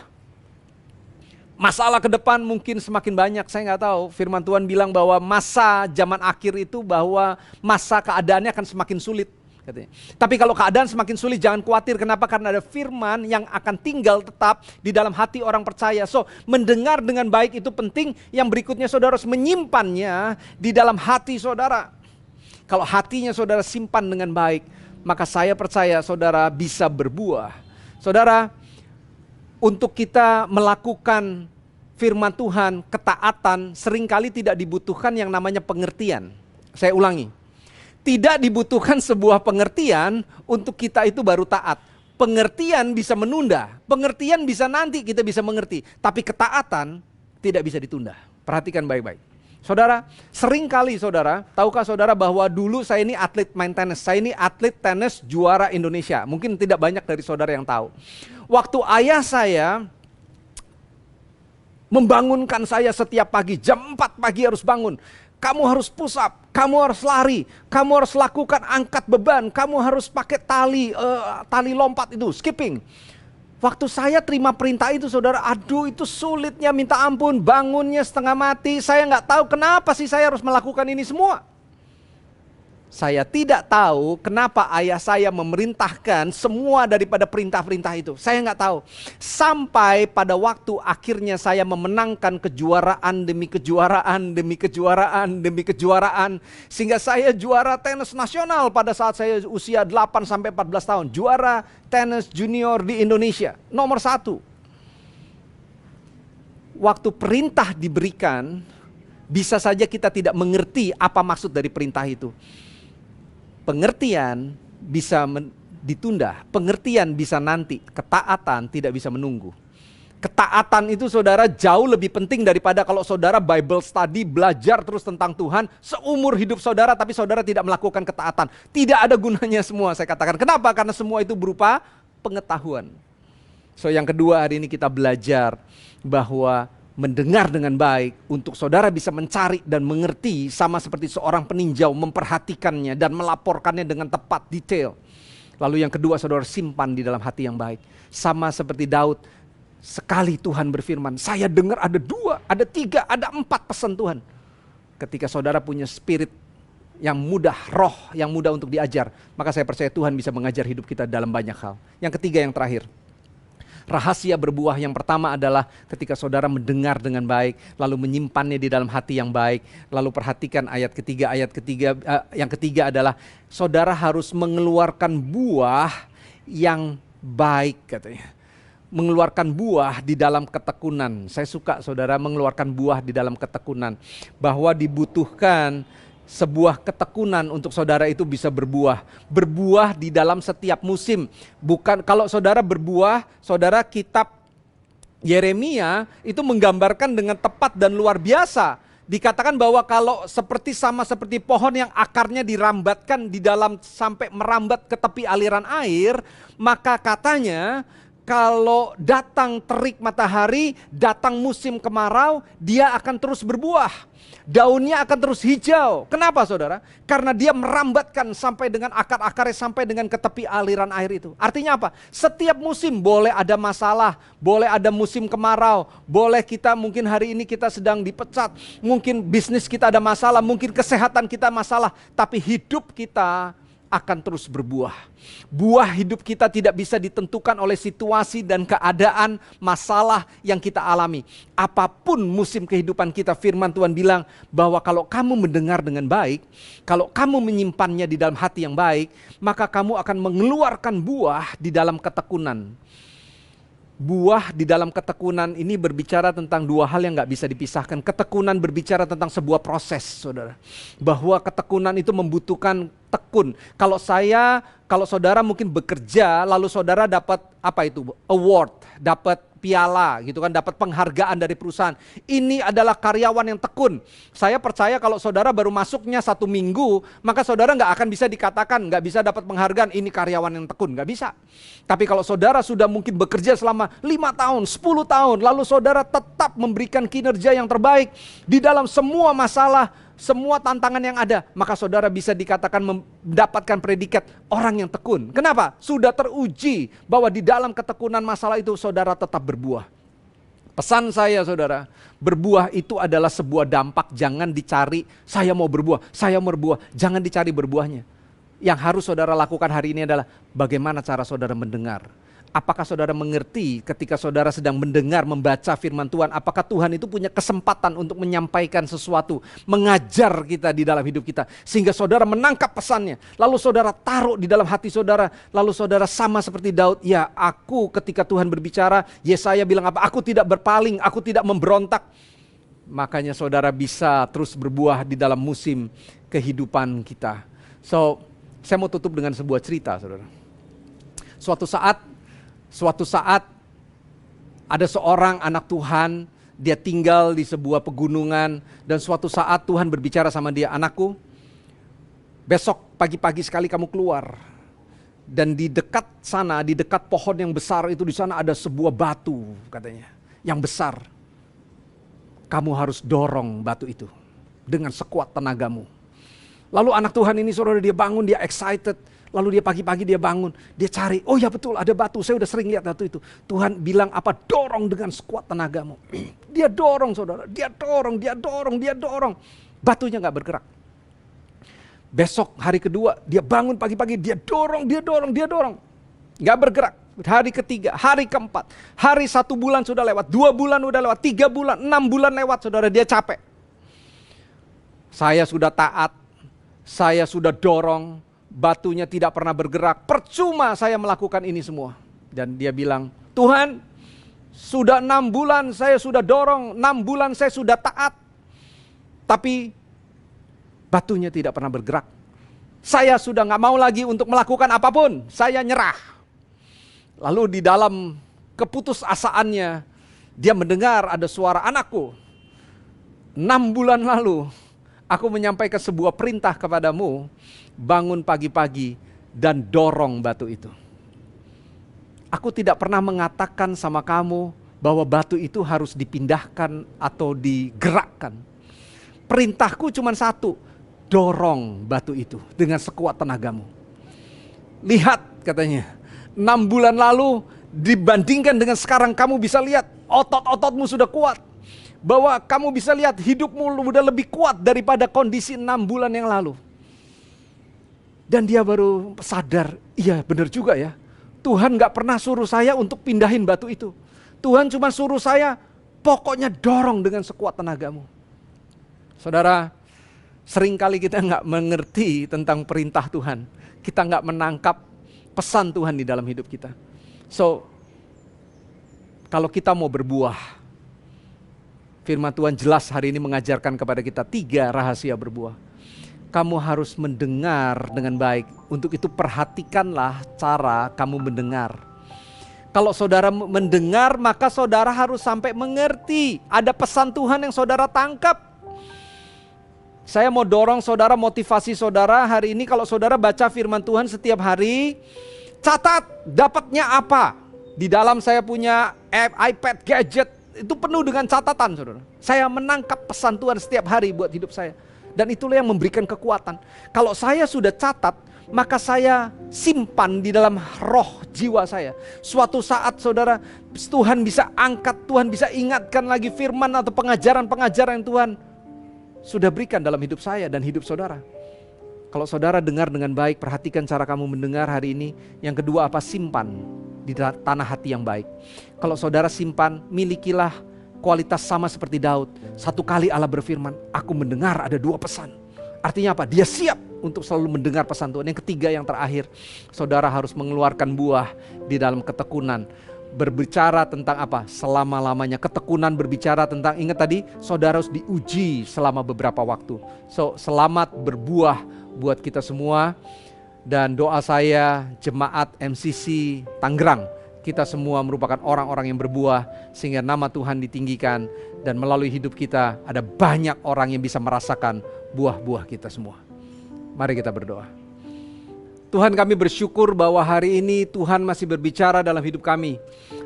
Masalah ke depan mungkin semakin banyak, saya nggak tahu. Firman Tuhan bilang bahwa masa zaman akhir itu bahwa masa keadaannya akan semakin sulit, katanya. Tapi kalau keadaan semakin sulit jangan khawatir. Kenapa? Karena ada firman yang akan tinggal tetap di dalam hati orang percaya. So, mendengar dengan baik itu penting. Yang berikutnya saudara harus menyimpannya di dalam hati saudara. Kalau hatinya saudara simpan dengan baik, maka saya percaya saudara bisa berbuah. Saudara, untuk kita melakukan firman Tuhan, ketaatan, seringkali tidak dibutuhkan yang namanya pengertian. Saya ulangi, tidak dibutuhkan sebuah pengertian untuk kita itu baru taat. Pengertian bisa menunda, pengertian bisa nanti kita bisa mengerti. Tapi ketaatan tidak bisa ditunda. Perhatikan baik-baik. Saudara, seringkali saudara, tahukah saudara bahwa dulu saya ini atlet main tenis. Saya ini atlet tenis juara Indonesia. Mungkin tidak banyak dari saudara yang tahu. Waktu ayah saya membangunkan saya setiap pagi, jam 4 pagi harus bangun. Kamu harus push up, kamu harus lari, kamu harus lakukan angkat beban, kamu harus pakai tali lompat itu, skipping. Waktu saya terima perintah itu saudara, aduh itu sulitnya minta ampun, bangunnya setengah mati. Saya nggak tahu kenapa sih saya harus melakukan ini semua. Saya tidak tahu kenapa ayah saya memerintahkan semua daripada perintah-perintah itu. Saya nggak tahu. Sampai pada waktu akhirnya saya memenangkan kejuaraan demi kejuaraan, demi kejuaraan, demi kejuaraan. Sehingga saya juara tenis nasional pada saat saya usia 8-14 tahun. Juara tenis junior di Indonesia, nomor 1. Waktu perintah diberikan, bisa saja kita tidak mengerti apa maksud dari perintah itu. Pengertian bisa ditunda, pengertian bisa nanti, ketaatan tidak bisa menunggu. Ketaatan itu saudara jauh lebih penting daripada kalau saudara Bible study, belajar terus tentang Tuhan seumur hidup saudara, tapi saudara tidak melakukan ketaatan. Tidak ada gunanya semua, saya katakan. Kenapa? Karena semua itu berupa pengetahuan. So, yang kedua, hari ini kita belajar bahwa mendengar dengan baik untuk saudara bisa mencari dan mengerti, sama seperti seorang peninjau memperhatikannya dan melaporkannya dengan tepat, detail. Lalu yang kedua, saudara simpan di dalam hati yang baik. Sama seperti Daud, sekali Tuhan berfirman, saya dengar ada 2, ada 3, ada 4 pesan Tuhan. Ketika saudara punya spirit yang mudah, roh yang mudah untuk diajar, maka saya percaya Tuhan bisa mengajar hidup kita dalam banyak hal. Yang ketiga, yang terakhir, rahasia berbuah yang pertama adalah ketika saudara mendengar dengan baik, lalu menyimpannya di dalam hati yang baik. Lalu perhatikan ayat ketiga. Yang ketiga adalah saudara harus mengeluarkan buah yang baik, katanya. Mengeluarkan buah di dalam ketekunan. Saya suka saudara mengeluarkan buah di dalam ketekunan. Bahwa dibutuhkan sebuah ketekunan untuk saudara itu bisa berbuah. Berbuah di dalam setiap musim. Bukan kalau saudara berbuah, saudara kitab Yeremia itu menggambarkan dengan tepat dan luar biasa. Dikatakan bahwa kalau sama seperti pohon yang akarnya dirambatkan di dalam sampai merambat ke tepi aliran air, maka katanya kalau datang terik matahari, datang musim kemarau, dia akan terus berbuah. Daunnya akan terus hijau. Kenapa saudara? Karena dia merambatkan sampai dengan akar-akarnya, sampai dengan ke tepi aliran air itu. Artinya apa? Setiap musim boleh ada masalah, boleh ada musim kemarau, boleh kita mungkin hari ini kita sedang dipecat, mungkin bisnis kita ada masalah, mungkin kesehatan kita masalah, tapi hidup kita akan terus berbuah. Buah hidup kita tidak bisa ditentukan oleh situasi dan keadaan masalah yang kita alami. Apapun musim kehidupan kita, firman Tuhan bilang bahwa kalau kamu mendengar dengan baik, kalau kamu menyimpannya di dalam hati yang baik, maka kamu akan mengeluarkan buah di dalam ketekunan. Buah di dalam ketekunan ini berbicara tentang dua hal yang gak bisa dipisahkan. Ketekunan berbicara tentang sebuah proses, saudara. Bahwa ketekunan itu membutuhkan tekun. Kalau saudara mungkin bekerja, lalu saudara dapat award, dapat piala gitu kan, dapat penghargaan dari perusahaan. Ini adalah karyawan yang tekun. Saya percaya kalau saudara baru masuknya 1 minggu, maka saudara nggak akan bisa dikatakan, nggak bisa dapat penghargaan, ini karyawan yang tekun, nggak bisa. Tapi kalau saudara sudah mungkin bekerja selama 5 tahun, 10 tahun, lalu saudara tetap memberikan kinerja yang terbaik di dalam semua masalah, semua tantangan yang ada, maka saudara bisa dikatakan mendapatkan predikat orang yang tekun. Kenapa? Sudah teruji bahwa di dalam ketekunan masalah itu saudara tetap berbuah. Pesan saya saudara, berbuah itu adalah sebuah dampak, jangan dicari saya mau berbuah, jangan dicari berbuahnya. Yang harus saudara lakukan hari ini adalah bagaimana cara saudara mendengar. Apakah saudara mengerti ketika saudara sedang mendengar, membaca firman Tuhan, apakah Tuhan itu punya kesempatan untuk menyampaikan sesuatu, mengajar kita di dalam hidup kita, sehingga saudara menangkap pesannya, lalu saudara taruh di dalam hati saudara, lalu saudara sama seperti Daud, ya aku ketika Tuhan berbicara, Yesaya bilang apa, aku tidak berpaling, aku tidak memberontak. Makanya saudara bisa terus berbuah di dalam musim kehidupan kita. So, saya mau tutup dengan sebuah cerita saudara. Suatu saat ada seorang anak Tuhan, dia tinggal di sebuah pegunungan, dan suatu saat Tuhan berbicara sama dia, anakku, besok pagi-pagi sekali kamu keluar, dan di dekat sana, di dekat pohon yang besar itu, di sana ada sebuah batu katanya, yang besar. Kamu harus dorong batu itu dengan sekuat tenagamu. Lalu anak Tuhan ini saudara, dia bangun, dia excited. Lalu dia pagi-pagi dia bangun, dia cari, oh ya betul ada batu, saya udah sering lihat batu itu. Tuhan bilang apa? Dorong dengan sekuat tenagamu. Dia dorong saudara, dia dorong. Batunya gak bergerak. Besok hari kedua dia bangun pagi-pagi, dia dorong. Gak bergerak. Hari ketiga, hari keempat, hari 1 bulan sudah lewat, 2 bulan udah lewat, 3 bulan, 6 bulan lewat saudara, dia capek. Saya sudah taat, saya sudah dorong, batunya tidak pernah bergerak, percuma saya melakukan ini semua. Dan dia bilang, Tuhan, sudah 6 bulan saya sudah dorong, 6 bulan saya sudah taat, tapi batunya tidak pernah bergerak. Saya sudah gak mau lagi untuk melakukan apapun, saya nyerah. Lalu di dalam keputusasaannya, dia mendengar ada suara, anakku, 6 bulan lalu aku menyampaikan sebuah perintah kepadamu, bangun pagi-pagi dan dorong batu itu. Aku tidak pernah mengatakan sama kamu bahwa batu itu harus dipindahkan atau digerakkan. Perintahku cuma satu, dorong batu itu dengan sekuat tenagamu. Lihat katanya, 6 bulan lalu dibandingkan dengan sekarang kamu bisa lihat otot-ototmu sudah kuat. Bahwa kamu bisa lihat hidupmu udah lebih kuat daripada kondisi 6 bulan yang lalu. Dan dia baru sadar, iya benar juga ya. Tuhan gak pernah suruh saya untuk pindahin batu itu. Tuhan cuma suruh saya, pokoknya dorong dengan sekuat tenagamu. Saudara, seringkali kita gak mengerti tentang perintah Tuhan. Kita gak menangkap pesan Tuhan di dalam hidup kita. So, kalau kita mau berbuah, firman Tuhan jelas hari ini mengajarkan kepada kita 3 rahasia berbuah. Kamu harus mendengar dengan baik. Untuk itu perhatikanlah cara kamu mendengar. Kalau saudara mendengar, maka saudara harus sampai mengerti. Ada pesan Tuhan yang saudara tangkap. Saya mau dorong saudara, motivasi saudara hari ini, kalau saudara baca firman Tuhan setiap hari, catat dapatnya apa. Di dalam saya punya iPad, gadget, itu penuh dengan catatan, saudara. Saya menangkap pesan Tuhan setiap hari buat hidup saya. Dan itulah yang memberikan kekuatan. Kalau saya sudah catat, maka saya simpan di dalam roh jiwa saya. Suatu saat saudara, Tuhan bisa angkat, Tuhan bisa ingatkan lagi firman atau pengajaran-pengajaran yang Tuhan sudah berikan dalam hidup saya dan hidup saudara. Kalau saudara dengar dengan baik, perhatikan cara kamu mendengar hari ini. Yang kedua apa? Simpan di tanah hati yang baik. Kalau saudara simpan, milikilah kualitas sama seperti Daud. Satu kali Allah berfirman, aku mendengar ada 2 pesan. Artinya apa? Dia siap untuk selalu mendengar pesan Tuhan. Yang ketiga, yang terakhir, saudara harus mengeluarkan buah di dalam ketekunan. Berbicara tentang apa? Selama-lamanya. Ketekunan berbicara tentang, ingat tadi, saudara harus diuji selama beberapa waktu. So, selamat berbuah buat kita semua. Dan doa saya, jemaat MCC Tangerang, kita semua merupakan orang-orang yang berbuah sehingga nama Tuhan ditinggikan. Dan melalui hidup kita ada banyak orang yang bisa merasakan buah-buah kita semua. Mari kita berdoa. Tuhan, kami bersyukur bahwa hari ini Tuhan masih berbicara dalam hidup kami.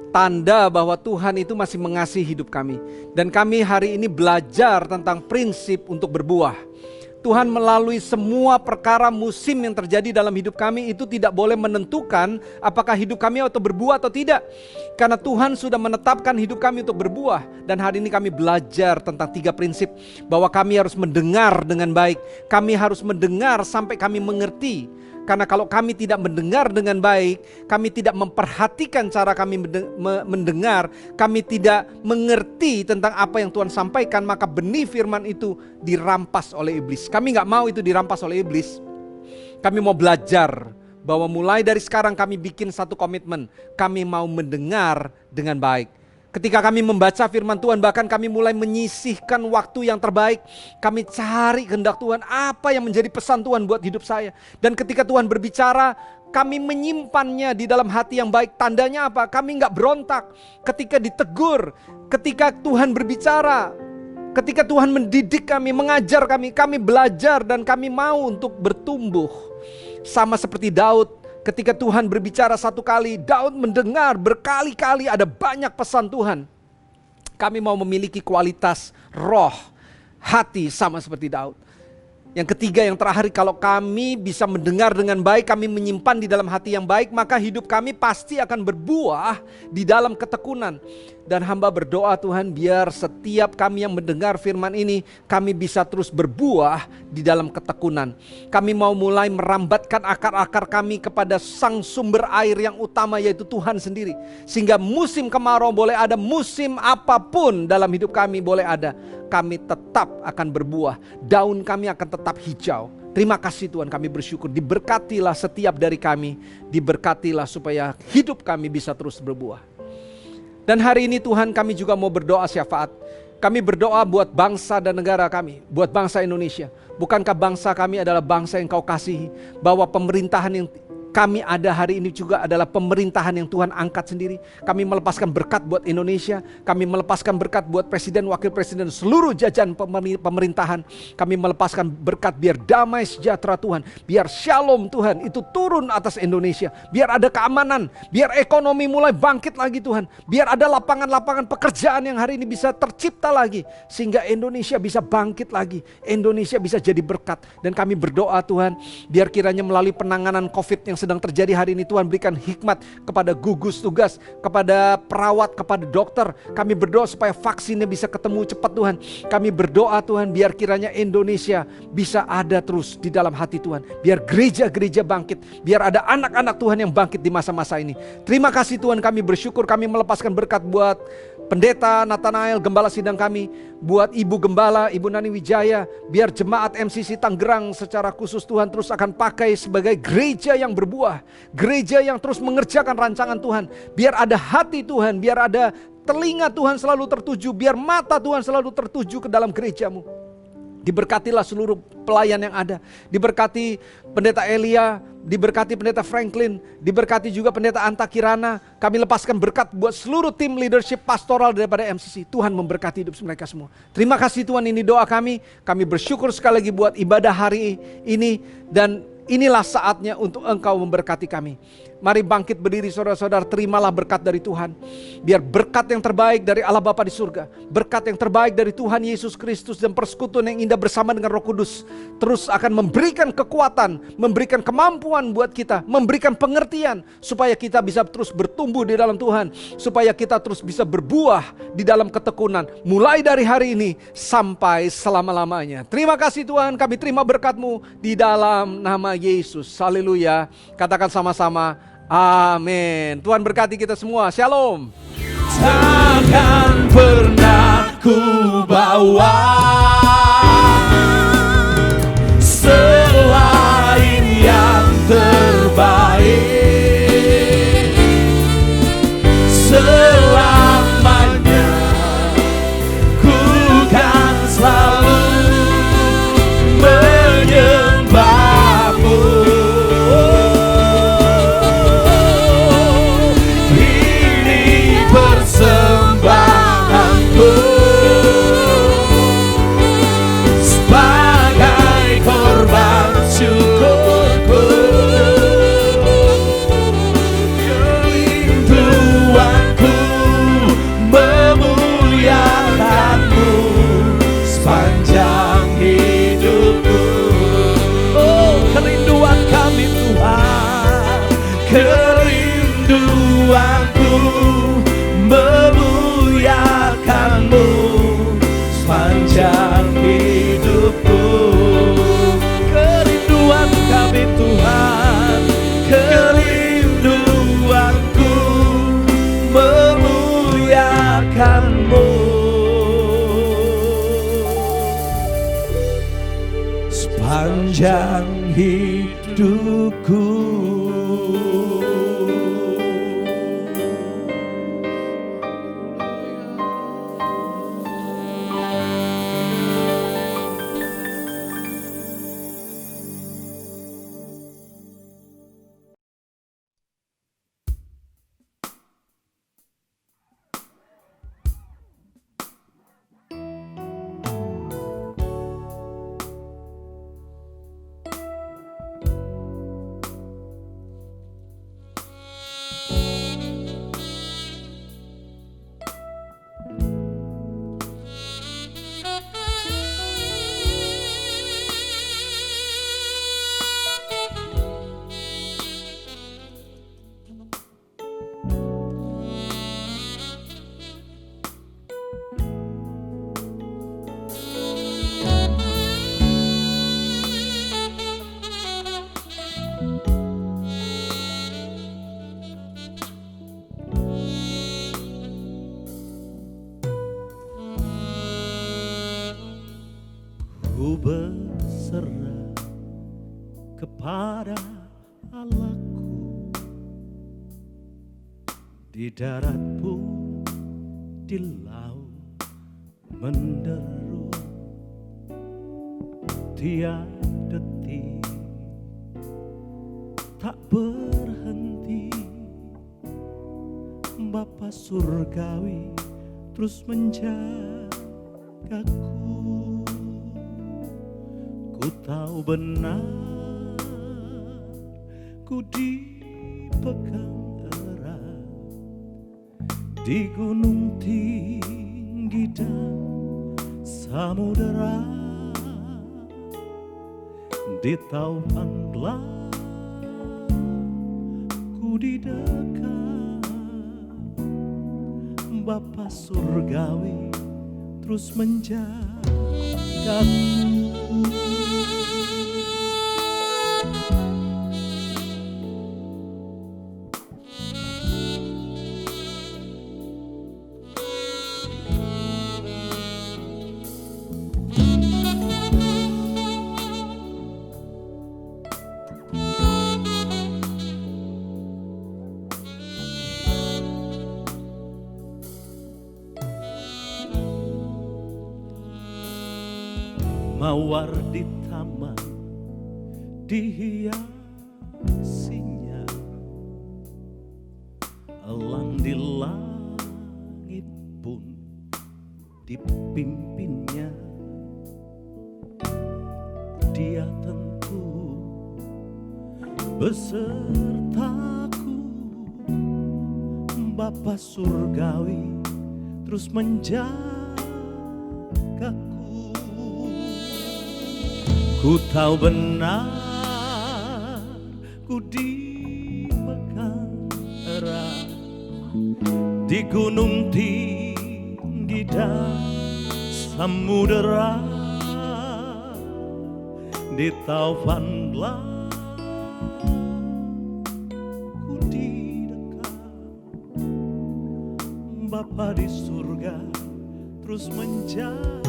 Tanda bahwa Tuhan itu masih mengasihi hidup kami. Dan kami hari ini belajar tentang prinsip untuk berbuah. Tuhan melalui semua perkara musim yang terjadi dalam hidup kami itu tidak boleh menentukan apakah hidup kami atau berbuah atau tidak. Karena Tuhan sudah menetapkan hidup kami untuk berbuah. Dan hari ini kami belajar tentang 3 prinsip. Bahwa kami harus mendengar dengan baik. Kami harus mendengar sampai kami mengerti. Karena kalau kami tidak mendengar dengan baik, kami tidak memperhatikan cara kami mendengar, kami tidak mengerti tentang apa yang Tuhan sampaikan, maka benih firman itu dirampas oleh iblis. Kami gak mau itu dirampas oleh iblis. Kami mau belajar bahwa mulai dari sekarang kami bikin satu komitmen. Kami mau mendengar dengan baik. Ketika kami membaca firman Tuhan, bahkan kami mulai menyisihkan waktu yang terbaik. Kami cari kehendak Tuhan, apa yang menjadi pesan Tuhan buat hidup saya. Dan ketika Tuhan berbicara, kami menyimpannya di dalam hati yang baik. Tandanya apa? Kami gak berontak ketika ditegur, ketika Tuhan berbicara, ketika Tuhan mendidik kami, mengajar kami. Kami belajar dan kami mau untuk bertumbuh. Sama seperti Daud. Ketika Tuhan berbicara satu kali, Daud mendengar berkali-kali ada banyak pesan Tuhan. Kami mau memiliki kualitas roh, hati sama seperti Daud. Yang ketiga, yang terakhir, kalau kami bisa mendengar dengan baik, kami menyimpan di dalam hati yang baik, maka hidup kami pasti akan berbuah di dalam ketekunan. Dan hamba berdoa Tuhan, biar setiap kami yang mendengar firman ini, kami bisa terus berbuah di dalam ketekunan. Kami mau mulai merambatkan akar-akar kami kepada sang sumber air yang utama, yaitu Tuhan sendiri. Sehingga musim kemarau boleh ada, musim apapun dalam hidup kami boleh ada, kami tetap akan berbuah. Daun kami akan tetap hijau. Terima kasih Tuhan, kami bersyukur. Diberkatilah setiap dari kami. Diberkatilah supaya hidup kami bisa terus berbuah. Dan hari ini Tuhan, kami juga mau berdoa syafaat. Kami berdoa buat bangsa dan negara kami, buat bangsa Indonesia. Bukankah bangsa kami adalah bangsa yang Kau kasihi? Bahwa pemerintahan yang kami ada hari ini juga adalah pemerintahan yang Tuhan angkat sendiri. Kami melepaskan berkat buat Indonesia. Kami melepaskan berkat buat presiden, wakil presiden, seluruh jajaran pemerintahan. Kami melepaskan berkat biar damai sejahtera Tuhan. Biar shalom Tuhan itu turun atas Indonesia. Biar ada keamanan. Biar ekonomi mulai bangkit lagi Tuhan. Biar ada lapangan-lapangan pekerjaan yang hari ini bisa tercipta lagi. Sehingga Indonesia bisa bangkit lagi. Indonesia bisa jadi berkat. Dan kami berdoa Tuhan, biar kiranya melalui penanganan COVID yang sedang terjadi hari ini, Tuhan berikan hikmat kepada gugus tugas, kepada perawat, kepada dokter. Kami berdoa supaya vaksinnya bisa ketemu cepat Tuhan. Kami berdoa Tuhan, biar kiranya Indonesia bisa ada terus di dalam hati Tuhan. Biar gereja-gereja bangkit, biar ada anak-anak Tuhan yang bangkit di masa-masa ini. Terima kasih Tuhan, kami bersyukur, kami melepaskan berkat buat Pendeta Nathanael, gembala sidang kami, buat Ibu Gembala, Ibu Nani Wijaya, biar jemaat MCC Tangerang secara khusus Tuhan terus akan pakai sebagai gereja yang berbuah, gereja yang terus mengerjakan rancangan Tuhan. Biar ada hati Tuhan, biar ada telinga Tuhan selalu tertuju, biar mata Tuhan selalu tertuju ke dalam gerejamu. Diberkatilah seluruh pelayan yang ada. Diberkati Pendeta Elia, diberkati Pendeta Franklin, diberkati juga Pendeta Anta Kirana. Kami lepaskan berkat buat seluruh tim leadership pastoral daripada MCC. Tuhan memberkati hidup mereka semua. Terima kasih Tuhan, ini doa kami. Kami bersyukur sekali lagi buat ibadah hari ini. Dan inilah saatnya untuk Engkau memberkati kami. Mari bangkit berdiri saudara-saudara, terimalah berkat dari Tuhan. Biar berkat yang terbaik dari Allah Bapa di surga, berkat yang terbaik dari Tuhan Yesus Kristus dan persekutuan yang indah bersama dengan Roh Kudus terus akan memberikan kekuatan, memberikan kemampuan buat kita, memberikan pengertian supaya kita bisa terus bertumbuh di dalam Tuhan, supaya kita terus bisa berbuah di dalam ketekunan mulai dari hari ini sampai selama-lamanya. Terima kasih Tuhan, kami terima berkat-Mu di dalam nama Yesus. Haleluya. Katakan sama-sama, amin. Tuhan berkati kita semua. Shalom. Takkan pernah ku bawa selain yang terbaik. Selamanya ku kan selalu menyembahmu. Ini persembahanku sebagai korban syukurku. Kerinduanku memuliakanmu sepanjang hidupku. Oh, kerinduan kami Tuhan, kerinduanku memuliakanmu sepanjang hidupku. Kerinduan kami Tuhan, kerinduanku memuliakanmu sepanjang hidupku. Ku berserah kepada Allahku di darat pun di laut menderu, tiap detik tak berhenti. Bapa surgawi terus menjagaku. Ku tahu benar, ku dipegang erat di gunung tinggi dan samudera, di tauan gelap ku didekat. Bapa surgawi terus menjagaku. Mawar di taman dihiasinya, elang di langit pun dipimpinnya. Dia tentu besertaku Bapa surgawi terus menjagaku. Ku tahu benar ku dipegang erat di gunung tinggi dan samudera, di taufan gelap ku didekat. Bapa di surga terus menjagaku.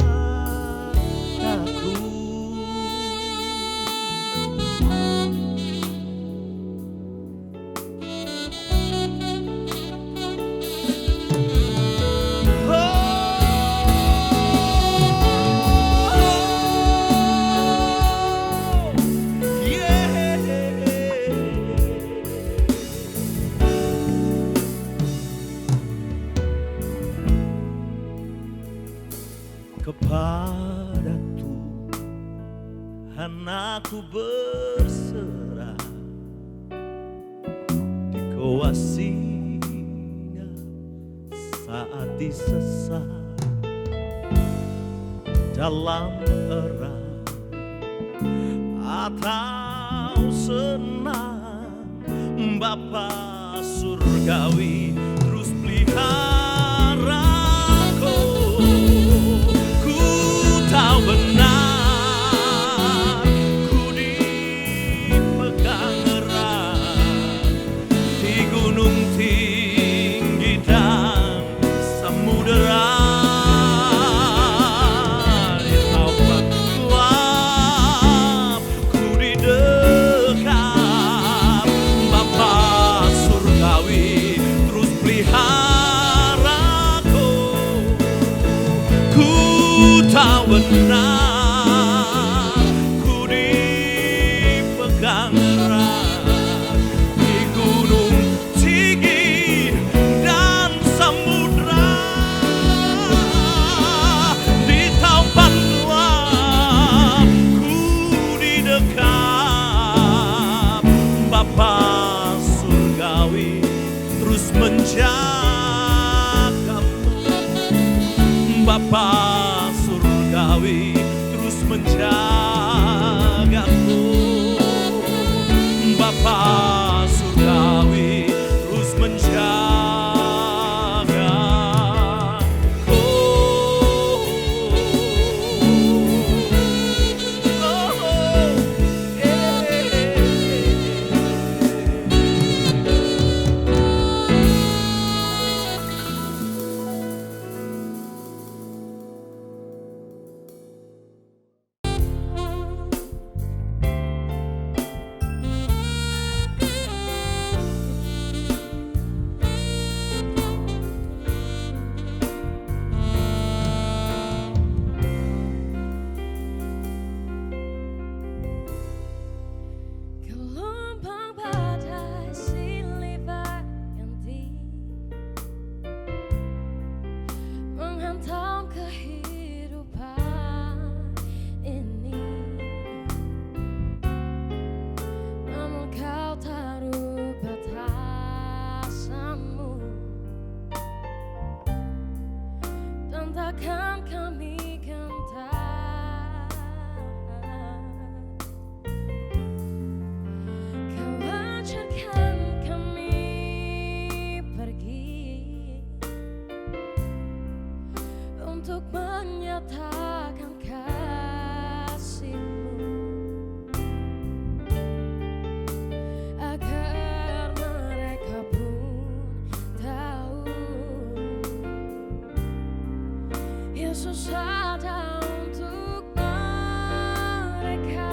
Kepada Tuhan aku berserah, dikuasinya saat disesat dalam erat atau senang. Bapa surgawi terus pelihara. Tahu benar ku dipegang erat di gunung tinggi dan samudera, di taufan gelap ku didekat. Bapa surgawi terus peliharaku. Ku tahu benar ku dipegang erat di gunung tinggi dan samudera, di taufan gelap ku didekat. Bapa surgawi terus menjagamu. Bapa surgawi terus menjagaku. Bapa surgawi terus menjagaku. Gelombang badai silih berganti menghantam kehidupan ini, namun kau taruh batasanmu dan takkan kami gentar. Wajarkan kami pergi untuk menyatakan kasih-Mu, agar mereka pun tahu Yesus ada untuk mereka.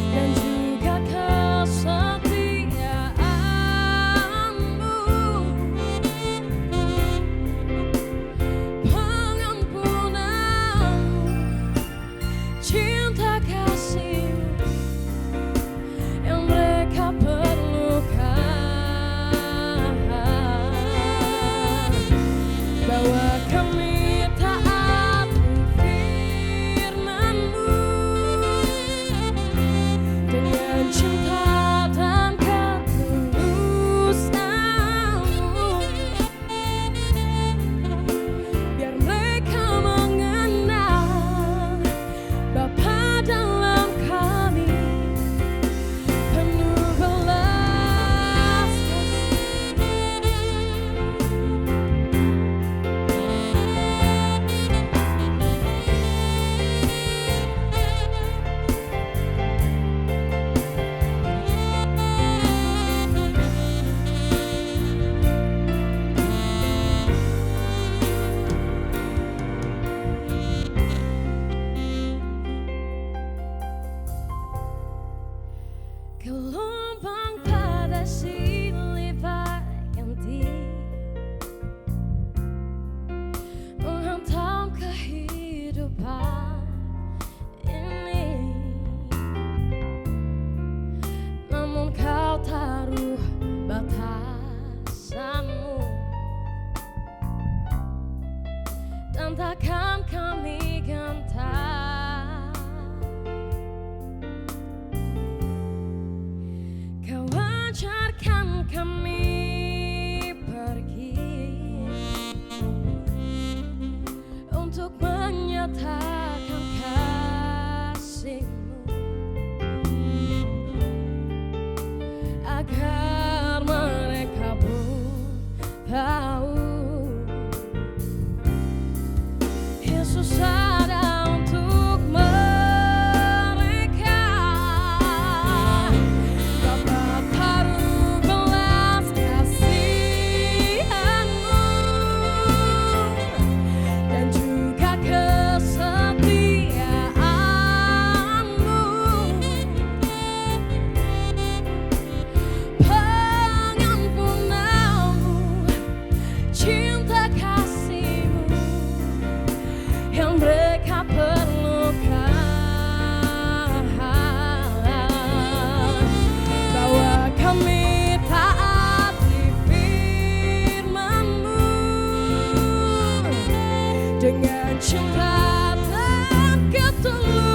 Dan juga kesetiaanmu, pengampunanmu, cinta kasih-Mu yang kami gentar. Kau ajarkan kami pergi untuk menyatakan kasih-Mu, agar mereka pun tahu Yesus ada untuk mereka. Bapa taruh belas kasihan-Mu dan juga kesetiaan-Mu, pengampunan-Mu, cinta kasih-Mu yang mereka perlukan. Bawa kami taati firman-Mu dengan cinta dan ketulusan.